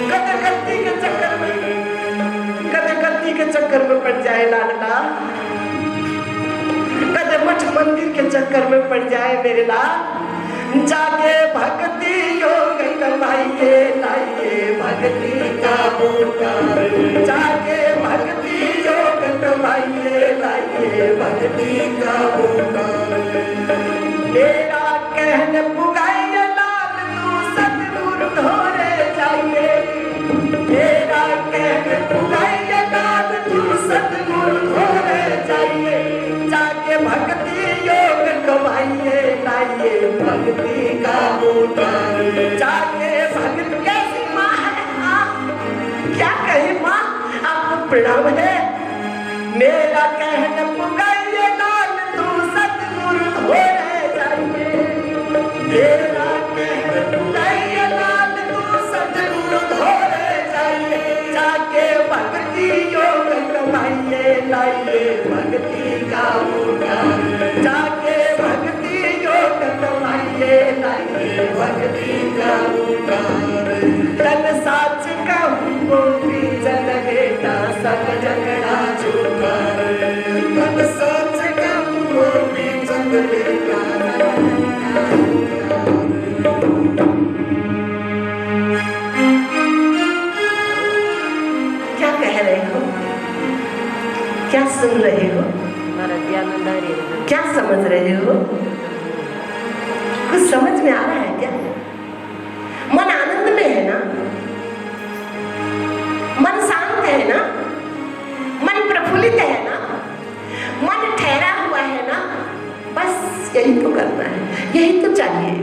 कदर गलती के चक्कर में पड़ जाए लाडला, कदे मठ मंदिर के चक्कर में पड़ जाए मेरे लाल, जाके भक्ति योग कमाइए लाइए भक्ति का उतारे जाके भक्ति योग कमाइए लाइए भक्ति का उतारे। मेरा कहने पुगाइए लाल तू सतगुरु धोरे जाइए, मेरा कहने पुगाइए लाल तू सतगुरु धोरे जाइए, जाके भक्ति योग कमाइए लाइए भक्ति का उतारे जाके भक्ति। कैसी माँ है आप, क्या कहे माँ, आपको प्रणाम है। मेरा कहना पुगाइए लाल तू सतगुरु धोरे जाइए, मेरा कहना पुगाइए लाल तू सतगुरु धोरे जाइए, जाके भक्ति योग कमाइए लाइए भक्ति का उतारे जाके भक्ति योग कमाइए लाइए भक्ति का उतारे। तन साच कहूँ गोपी जन बेटा सब झगड़ा झूठा रे, तन साच कहूँ गोपी जन बेटा क्या कह रहे हो, क्या सुन रहे हो, क्या समझ रहे हो, कुछ समझ में आ रहा है क्या? मन आनंद में है ना, मन शांत है ना, मन प्रफुल्लित है ना, मन ठहरा हुआ है ना, बस यही तो करना है, यही तो चाहिए।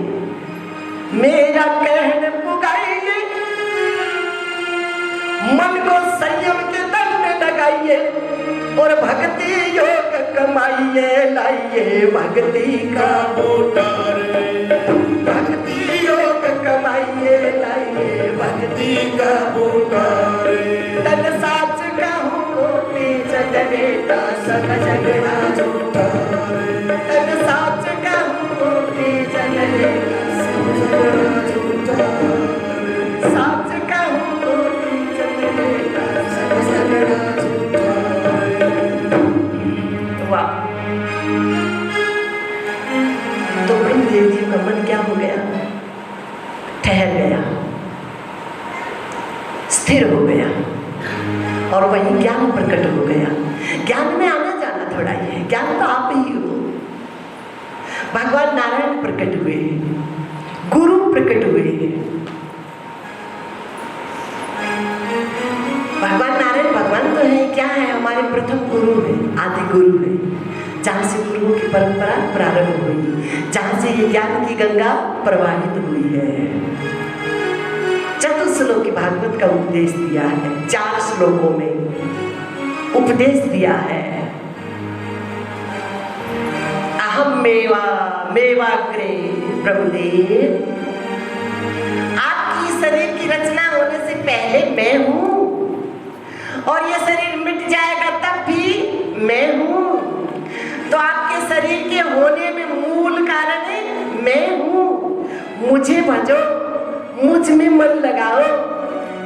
मेरा कहने पुगाइए मन को संयम के दंड लगाइए और भक्ति योग कमाइए लाइए भक्ति का उतारे भक्ति योग कमाइए लाइए भक्ति का उतारे। तन साच कहूँ गोपी जन बेटा सब झगड़ा झूठा रे, तन साच कहूँ गोपी जन बेटा सब झगड़ा झूठा रे, साच कहूँ गोपी जन बेटा सब झगड़ा झूठा रे। वाह, तो देव जी का मन क्या हो गया, ठहर गया, स्थिर हो गया और वही ज्ञान प्रकट हो गया। ज्ञान में आना जाना थोड़ा ही है, ज्ञान तो आप ही हो। भगवान नारायण प्रकट हुए, गुरु प्रकट हुए, भगवान नारायण भगवान तो है, क्या है, हमारे प्रथम गुरु है, आदि गुरु है, जहाँ से गुरुओं की परंपरा प्रारंभ हुई, जहाँ से ये ज्ञान की गंगा प्रवाहित हुई है। चतुश्लोकी भागवत का उपदेश दिया है, 4 श्लोकों में उपदेश दिया है। अहम मेवा मेवाग्रे प्रभुदेव, आपकी शरीर की रचना होने से पहले मैं हूँ और ये शरीर मिट जाएगा तब भी मैं हूँ। तो आपके शरीर के होने में मूल कारण मैं हूँ। मुझे भजो, मुझ में मन लगाओ।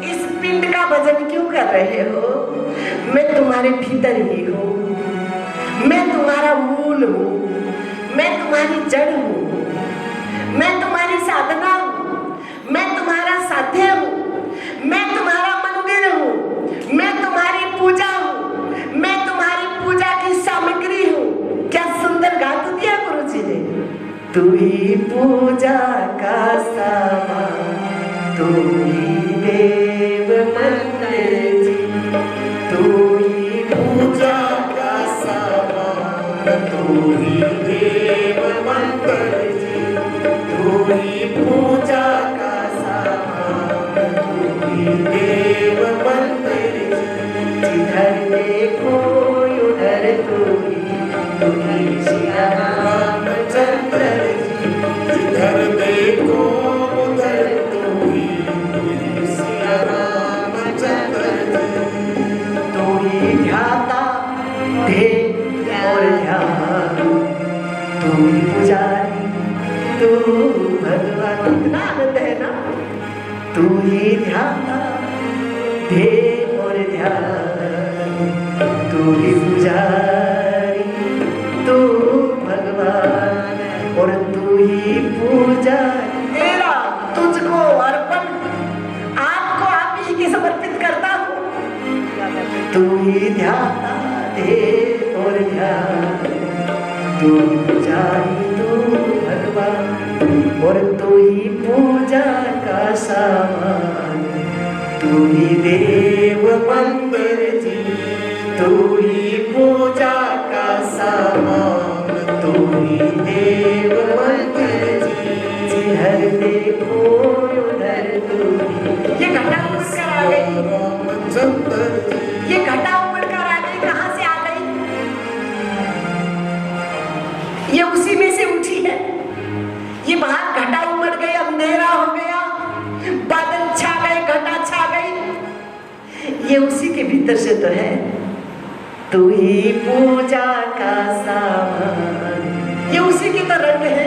इस पिंड का भजन क्यों कर रहे हो? मैं तुम्हारे भीतर ही हूँ, मैं तुम्हारा मूल हूँ, मैं तुम्हारी जड़ हूँ, मैं तुम्हारी साधना हूँ, मैं तुम्हारा साध्य हूँ, मैं तुम्हारा मंदिर हूँ, मैं तुम्हारी पूजा हूँ, मैं तुम्हारी पूजा की सामग्री हूँ। क्या सुंदर गा तो दिया गुरु जी ने। तू ही पूजा का सामान, तू ही देव मंदिर जी, तू ही पूजा का सामान, तू ही देव मंदिर जी, तू ही पूजा का सामान, तू ही देव मंदिर जी। जिधर देखो उधर तू ही सिया रामचंद्र जी, जिधर देखो उधर तू ही सिया रामचंद्र जी। तू ही ध्याता तू ही पुजारी, तू भगवान। कितना आनंद है ना। तू ही ध्यान दे और ध्यान, तू ही पुजारी, तू भगवान और तू ही पूजा तेरा तुझको अर्पण आपको आप ही की समर्पित करता हूँ। तू ही ध्यान दे और ध्यान, तू ही पुजारी, तू भगवान और तू ही पूजा का सामान, तू ही देव मंदिर जी, तू ही पूजा का सामान, तू ही देव मंदिर जी, हर देखो उधर तू ही। ये घटा उड़कर आ गई, ये घटा उड़कर आ गई, कहाँ से आ गई? ये उसी में से उठी है। ये बाहर घटा उमड़ गई, अंधेरा हो गया, बादल छा गए, घटा छा गई, ये उसी के भीतर से तो है। तू ही पूजा का सामान, ये उसी की तो रंग है।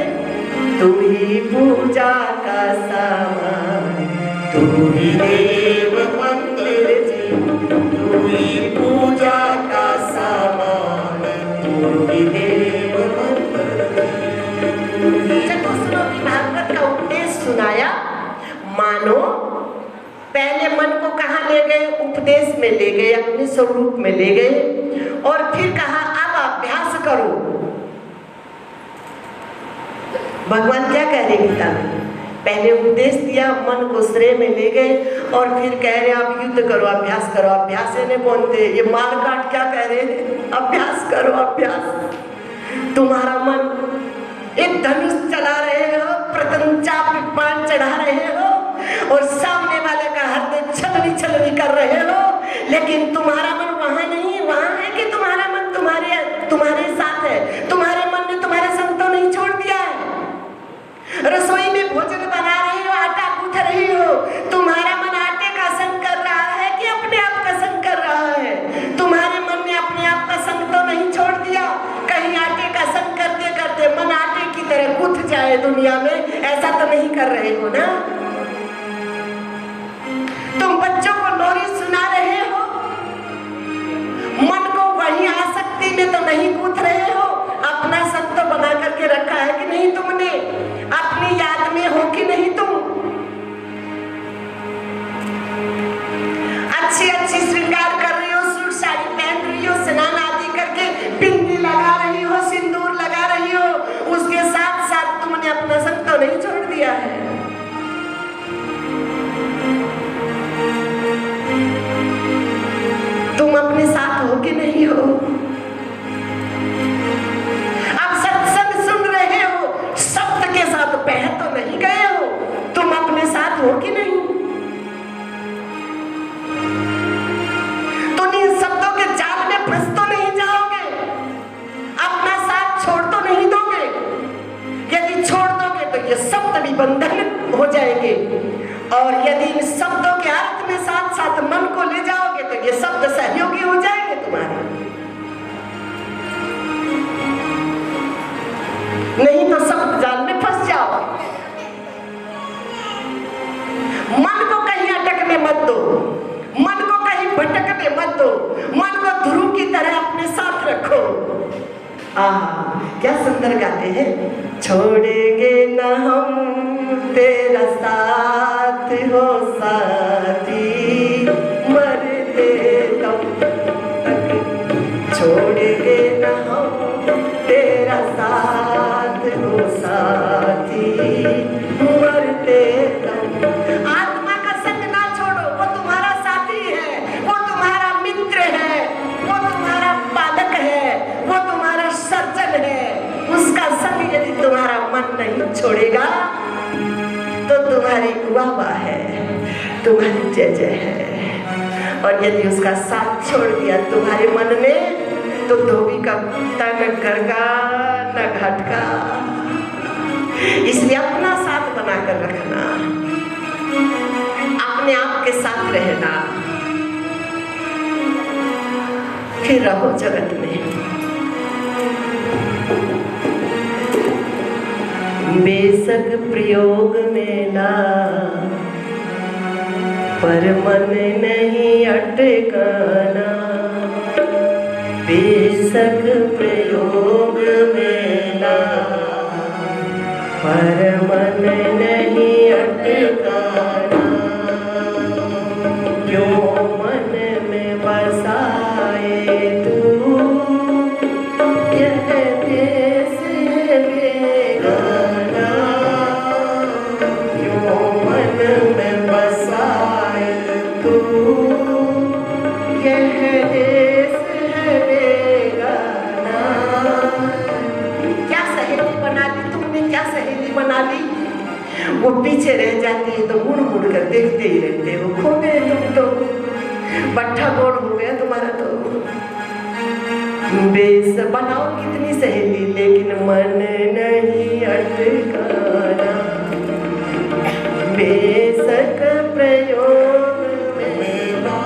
तू ही पूजा का सामान, तू ही देव मंदिर जी, तू ही पूजा का सामान, तू ही देव मंदिर जी। चलो सुनो कि भागवत का उपदेश सुनाया। मानो पहले मन को कहाँ ले गए? उपदेश में ले गए, अपने स्वरूप में ले गए और फिर कहा अब अभ्यास करो। भगवान क्या कह रहे गीता में? पहले उपदेश दिया, मन को श्रेय में ले गए और फिर कह रहे आप युद्ध करो, अभ्यास करो। अभ्यास ने बोलते ये मार काट क्या कह रहे हैं? अभ्यास करो, अभ्यास। तुम्हारा मन एक धनुष चला रहे हो, प्रत्यंचा पे बाण चढ़ा रहे हो और सामने वाले का हृदय छलनी छलनी कर रहे हो, लेकिन तुम्हारा मन वहां नहीं, वहां है कि तुम्हारा मन तुम्हारे साथ है। तुम्हारे मन ने तुम्हारे संग तो नहीं छोड़ दिया है। रसोई में भोजन बना रही हो, आटा गूंथ रही हो, तुम्हारा मन आटे का संग कर रहा है कि अपने आप का संग कर रहा है? तुम्हारे मन ने अपने आप का संग तो नहीं छोड़ दिया। कहीं आटे का संग करते करते मन आटे की तरह गूंथ जाए दुनिया में, ऐसा तो नहीं कर रहे हो ना? तुम बच्चों को लोरी सुना रहे हो, मन को वही आसक्ति में तो नहीं गूंथ रहे हो। अपना संग तो बना करके रखा है कि नहीं तुमने? अपनी याद में हो कि नहीं तुम? अच्छी अच्छी श्रृंगार कर रही हो, सूट साड़ी पहन रही हो, स्नान आदि करके बिंदी लगा रही हो, सिंदूर लगा रही हो, उसके साथ साथ तुमने अपना संग तो नहीं छोड़ दिया है। तुम अपने साथ हो कि नहीं हो? अब सत्संग सुन रहे हो, शब्द के साथ बह तो नहीं गए हो? तुम अपने साथ हो कि नहीं? तुम इन शब्दों के जाल में फंस तो नहीं जाओगे? अपना साथ छोड़ तो नहीं दोगे? यदि छोड़ दोगे तो ये शब्द भी बंधन हो जाएंगे, और यदि इन शब्दों के अर्थ में साथ साथ मन को ले जाओगे तो ये शब्द सहयोगी हो जाएंगे तुम्हारे। नहीं तो शब्द जाल में फंस जाओ। मन को कहीं अटकने मत दो, मन को कहीं भटकने मत दो, मन को ध्रुव की तरह अपने साथ रखो। आहा, क्या सुंदर गाते हैं। छोड़ेंगे न हम तेरा साथ हो साथी, मरते दम तक छोड़ेंगे न हम तेरा साथ हो साथी, मरते दम। आत्मा का संग ना छोड़ो, वो तुम्हारा साथी है, वो तुम्हारा मित्र है, वो तुम्हारा पालक है, वो तुम्हारा सर्जन है। उसका संग यदि तुम्हारा मन नहीं छोड़ेगा तो तुम्हारी वाह है, तुम्हारी जय जय है। और यदि उसका साथ छोड़ दिया तुम्हारे मन ने तो धोबी का कुत्ता न गरगा न घटका। इसलिए अपना साथ बनाकर रखना, अपने आप के साथ रहना, फिर रहो जगत में। बेशक प्रयोग में ला पर मन नहीं अटकाना, बेशक प्रयोग में ला पर मन नहीं अटकाना। जो मन में बसाए तू यह देश बेगाना, जो मन में बसाए तू यह देश बेगाना। क्या सहेली बना ली तुमने, क्या सहेली बना ली। वो पीछे रह जाती है तो मुड़ मुड़ कर देखते ही रहते, वो खो गए तुम तो, बट्ठा बोड़ हो गया तुम्हारा तो। बेस बनाओ कितनी सहेली लेकिन मन नहीं अटकाना, बेशक प्रयोग में ला,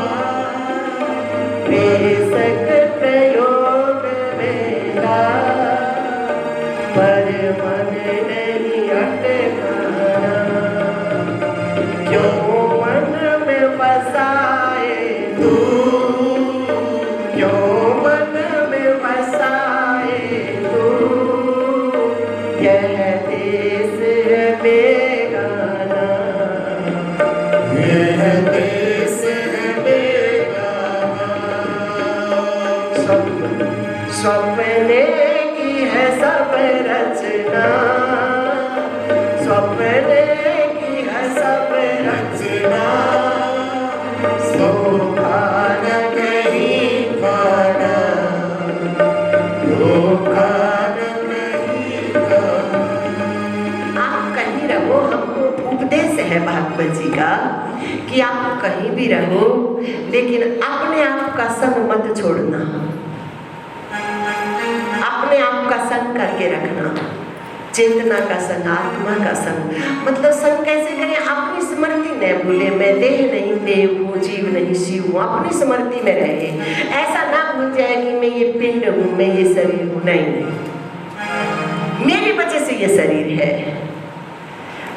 बेशक प्रयोग में ला पर मन नहीं अटकाना। जो मन में बसाए तू, जो मन में बसाए तू यह देश है बेगाना, यह देश है बेगाना। स्वप्ने की है सब रचना, स्वप्ने की है सब रचना, धोखा न कहीं खाना, धोखा न कहीं खाना। आप कहीं रहो, हमको उपदेश है भागवत जी का कि आप कहीं भी रहो लेकिन अपने आप का संग मत छोड़ना, अपने आप का संग करके रखना, चेतना का संग, आत्मा का संग। मतलब संग कैसे करें, अपनी स्मृति न भूले, मैं देह नहीं देव हूँ, जीव नहीं शिव हूँ, अपनी स्मृति में रहे। ऐसा ना भूल जाए कि मैं ये पिंड हूँ, मैं ये शरीर हूँ, नहीं, मेरी वजह से ये शरीर है,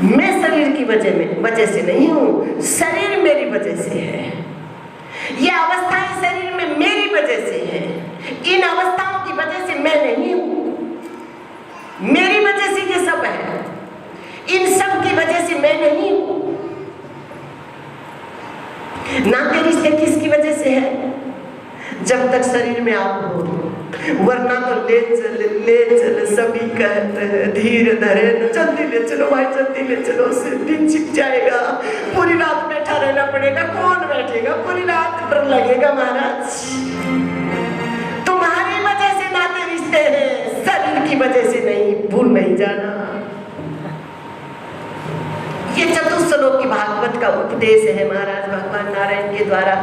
मैं शरीर की वजह से नहीं हूँ, शरीर मेरी वजह से है, ये अवस्थाएं शरीर में मेरी वजह से है, इन अवस्थाओं की वजह से मैं नहीं हूँ, मेरी वजह से ये सब है, इन सब की वजह से मैं नहीं हूँ। नाते रिश्ते किसकी वजह से है, जब तक शरीर में आप हो, वरना तो ले चल सभी कहते हैं, धीरे धरे जल्दी ले चलो भाई, जल्दी ले चलो, उससे दिन छिप जाएगा, पूरी रात बैठा रहना पड़ेगा, कौन बैठेगा पूरी रात, डर लगेगा महाराज। तुम्हारी वजह से नाते रिश्ते हैं, शरीर की वजह से नहीं, भूल नहीं जाना। ये चतुश्लोकी भागवत का उपदेश है महाराज भगवान नारायण के द्वारा।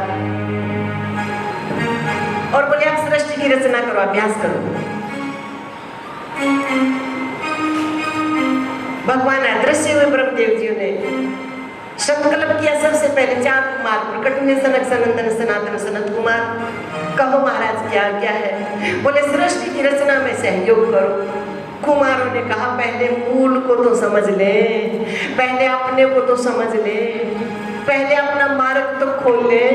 और बोले आप सृष्टि की रचना करो, अभ्यास करो। भगवान अदृश्य हुए ब्रह्मदेव जी ने संकल्प किया, सबसे पहले 4 कुमार प्रकट हुए, सनक सनंदन सनातन सनत कुमार। कहो महाराज क्या क्या है, बोले सृष्टि की रचना में सहयोग करो। कुमारों ने कहा पहले मूल को तो समझ ले, पहले अपने को तो समझ ले, पहले अपना मार्ग तो खोल ले,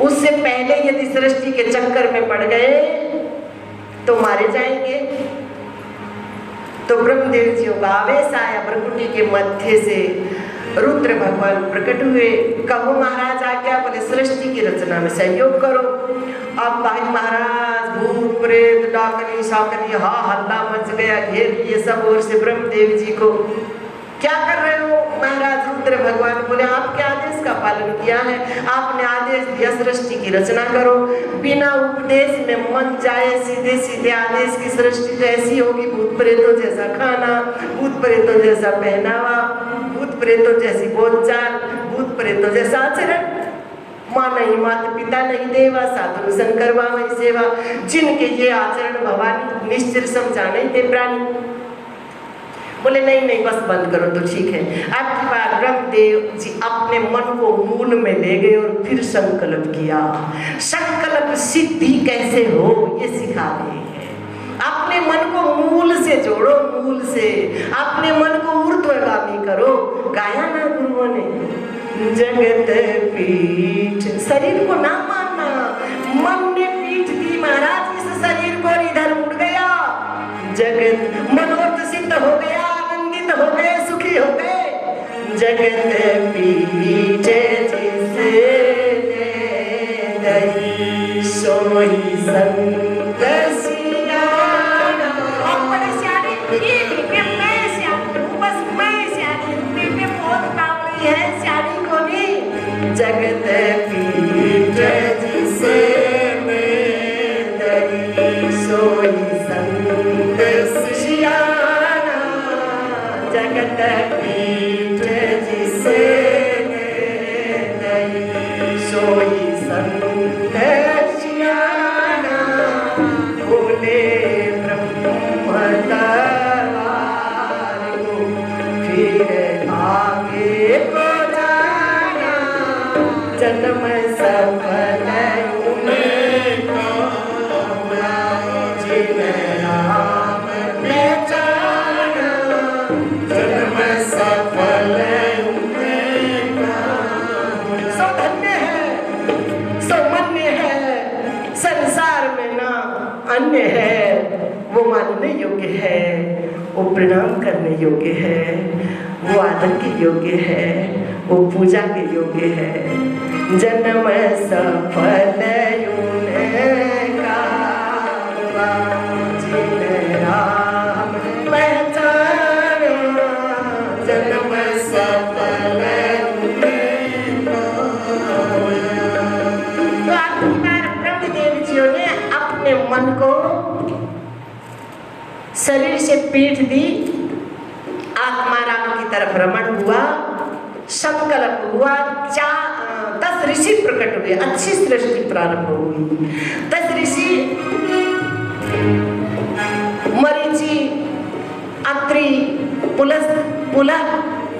उससे पहले यदि सृष्टि के चक्कर में पड़ गए तो मारे जाएंगे। तो ब्रह्मदेव जी का आवेश आया, भ्रकुटी के मध्य से रुद्र भगवान प्रकट हुए। कहो महाराज आज्ञा, बोले सृष्टि की रचना में सहयोग करो। अब भाई महाराज भूत प्रेत डाकनी शाकनी हा हल्ला मच गया, घेर लिए सब ओर से ब्रह्मदेव जी को। क्या कर रहे हो महाराज? रुद्र भगवान बोले आपके आदेश का पालन किया है, आपने आदेश दिया सृष्टि की रचना करो। बिना उपदेश में मन जाए, सीधे सीधे आदेश की सृष्टि तो ऐसी होगी, भूत प्रेतों जैसा खाना, भूत प्रेतों जैसा पहनावा, भूत प्रेतों जैसी बोलचाल, भूत प्रेतों जैसा आचरण। माँ नहीं माता पिता नहीं देवा, साधु शंकर बाबा सेवा, जिनके ये आचरण भवानी निश्चित समझाने थे प्राणी। बोले नहीं नहीं बस बंद करो तो ठीक है। अब की बार ब्रह्मदेव जी अपने मन को मूल में ले गए और फिर संकल्प किया। संकल्प सिद्धि कैसे हो ये सिखा रहे हैं। अपने मन को मूल से जोड़ो मूल से, अपने मन को ऊर्ध्वगामी करो। गाया ना गुरुओं ने, जगत पीठ, शरीर को ना मानना, मन ने पीठ दी महाराज इस शरीर को, इधर मुड़ गया, जगत मनोरथ सिद्ध हो गया, आनंदित हो गए, सुखी हो गए। जगत पीठ जिसे दई सोई संत सियाना। और बड़े सियाने, ये भी मैं सियानी हूँ, बस मैं सियानी हूँ, मैं बहुत कावड़ी है, सियानी को नहीं। जगत पीठ जिसे दई सोई संत सियाना। जगत पीठ जिसे दई सोई संत सियाना। बोले ब्रह्म द्वार को फिर आगे को जाना। जन्म सफल उनका जिन नाम पहचाना। जन्म सफल उनका सो धन्य है, सो मन्य है, संसार में ना अन्य है। वो मानने योग्य है, वो प्रणाम करने योग्य है, वो आदर के योग्य है, वो पूजा के योग्य है। जन्म सफल उनका जिन राम पहचाना। जन्म सफल उनका। तो आखिरकार ब्रह्मदेव जियों ने अपने मन को शरीर से पीठ दी, आत्मा राम की तरफ रमण हुआ, संकल्प हुआ, 10 ऋषि प्रकट हुए, अच्छी सृष्टि प्रारंभ हुई। 10 ऋषि मरीचि, अत्रि, पुलह,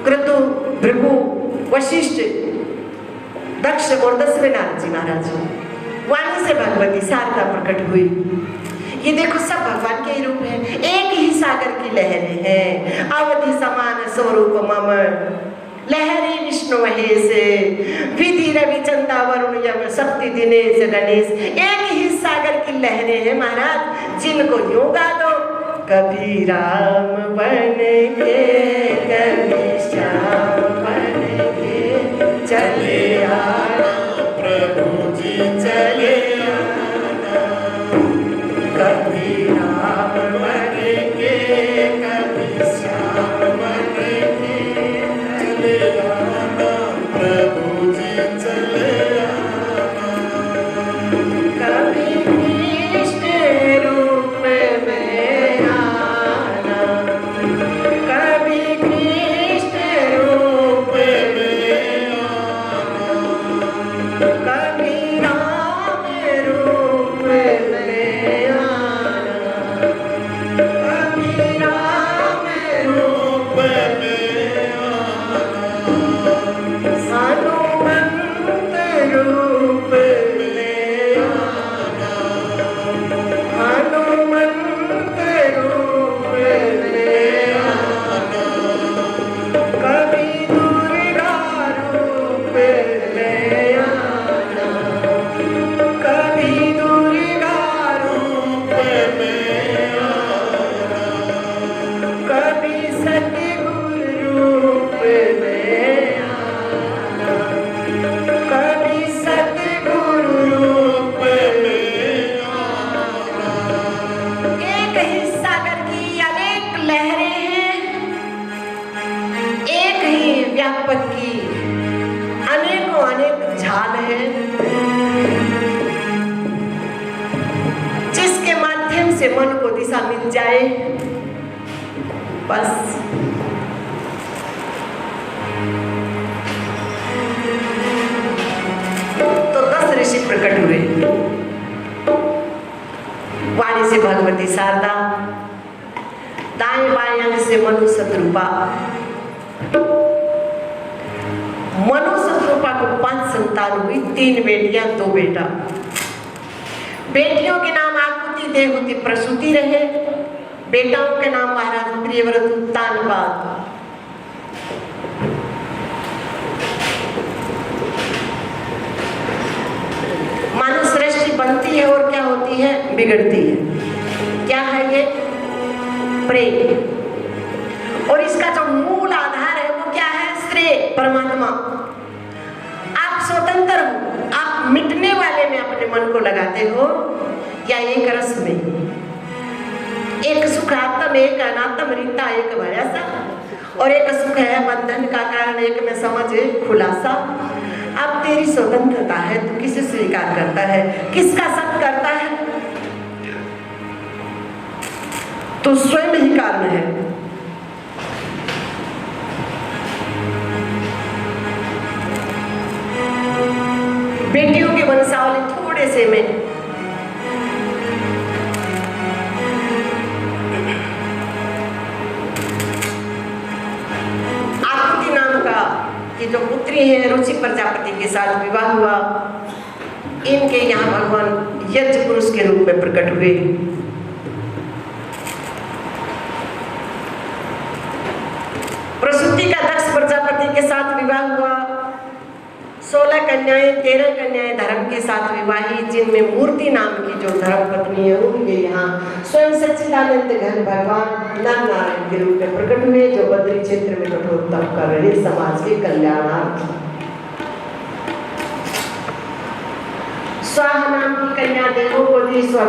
क्रतु, भृगु, वशिष्ठ, दक्ष और 10वें नारद जी महाराज। वाणी से भगवती शारदा प्रकट हुई। ये देखो सब भगवान के ही रूप है, एक ही सागर की लहरें हैं। अवधि समान स्वरूप मम, लहरी विष्णु महेश, विधि रवि चंदा वरुण यम शक्ति दिनेश गणेश। एक ही सागर की लहरें हैं महाराज, जिनको योगा दो। कभी राम बन के, कभी श्याम बन के चले आना। प्रभु जी चले आना। कभी राम बन के, कभी श्याम बन के चले आना। प्रभु जी चले आना। कभी कृष्ण रूप में आना। कभी कृष्ण रूप में आना। कभी राम रूप में आना। कभी राम रूप में आना। हनुमंत रूप में आना। हनुमंत रूप में आना। कभी दुर्गा रूप में आना। कभी दुर्गा रूप में आना। कभी सतगुरु रूप में आना। कभी सतगुरु रूप में आना। एक ही सागर की अनेक लहरें हैं, एक ही व्यापक की अनेकों अनेक झाल हैं, जिसके माध्यम से मन को दिशा मिल जाए, बस तो 10 ऋषि प्रकट हुए। वाणी से भगवती शारदा, दाएं बाएं अंग से मनु शत्रुपा। मनु शत्रुपा को 5 संतान हुई, 3 बेटियां 2 बेटा। बेटियों के नाम आकुति, देवहुति, प्रसूति रहे। बेटाओं के नाम महाराज प्रियव्रत उत्तानपाद। मानव सृष्टि बनती है और क्या होती है, बिगड़ती है। क्या है ये, प्रेम। और इसका जो मूल आधार है वो क्या है, श्रेय, परमात्मा। आप स्वतंत्र हो, आप मिटने वाले में अपने मन को लगाते हो या एक रस में। एक सुख आत्म, एक अनात्म, रीता एक भरोसा, और एक सुख है बंधन का कारण, एक में समझ, एक खुलासा। अब तेरी स्वतंत्रता है, तू किसे स्वीकार करता है, किसका संग करता है, तो स्वयं ही कारण है। बेटियों की वंशावली थोड़े से में आकृति नाम का कि जो पुत्री है, रुचि प्रजापति के साथ विवाह हुआ। इनके यहाँ भगवान यज्ञ पुरुष के रूप में प्रकट हुए। प्रसूति का दक्ष प्रजापति के साथ विवाह हुआ। 16 कन्याएं, 13 कन्याएं धर्म के साथ विवाही, जिनमें मूर्ति नाम की जो धर्म पत्नी है उनके यहाँ स्वयं सच्चिदानंद घन भगवान नर नारायण के रूप में प्रकट हुए, जो बद्री क्षेत्र में कठोर तप कर रहे समाज के कल्याणार्थ। स्वाहा नाम की कन्या देवों को दी स्वधा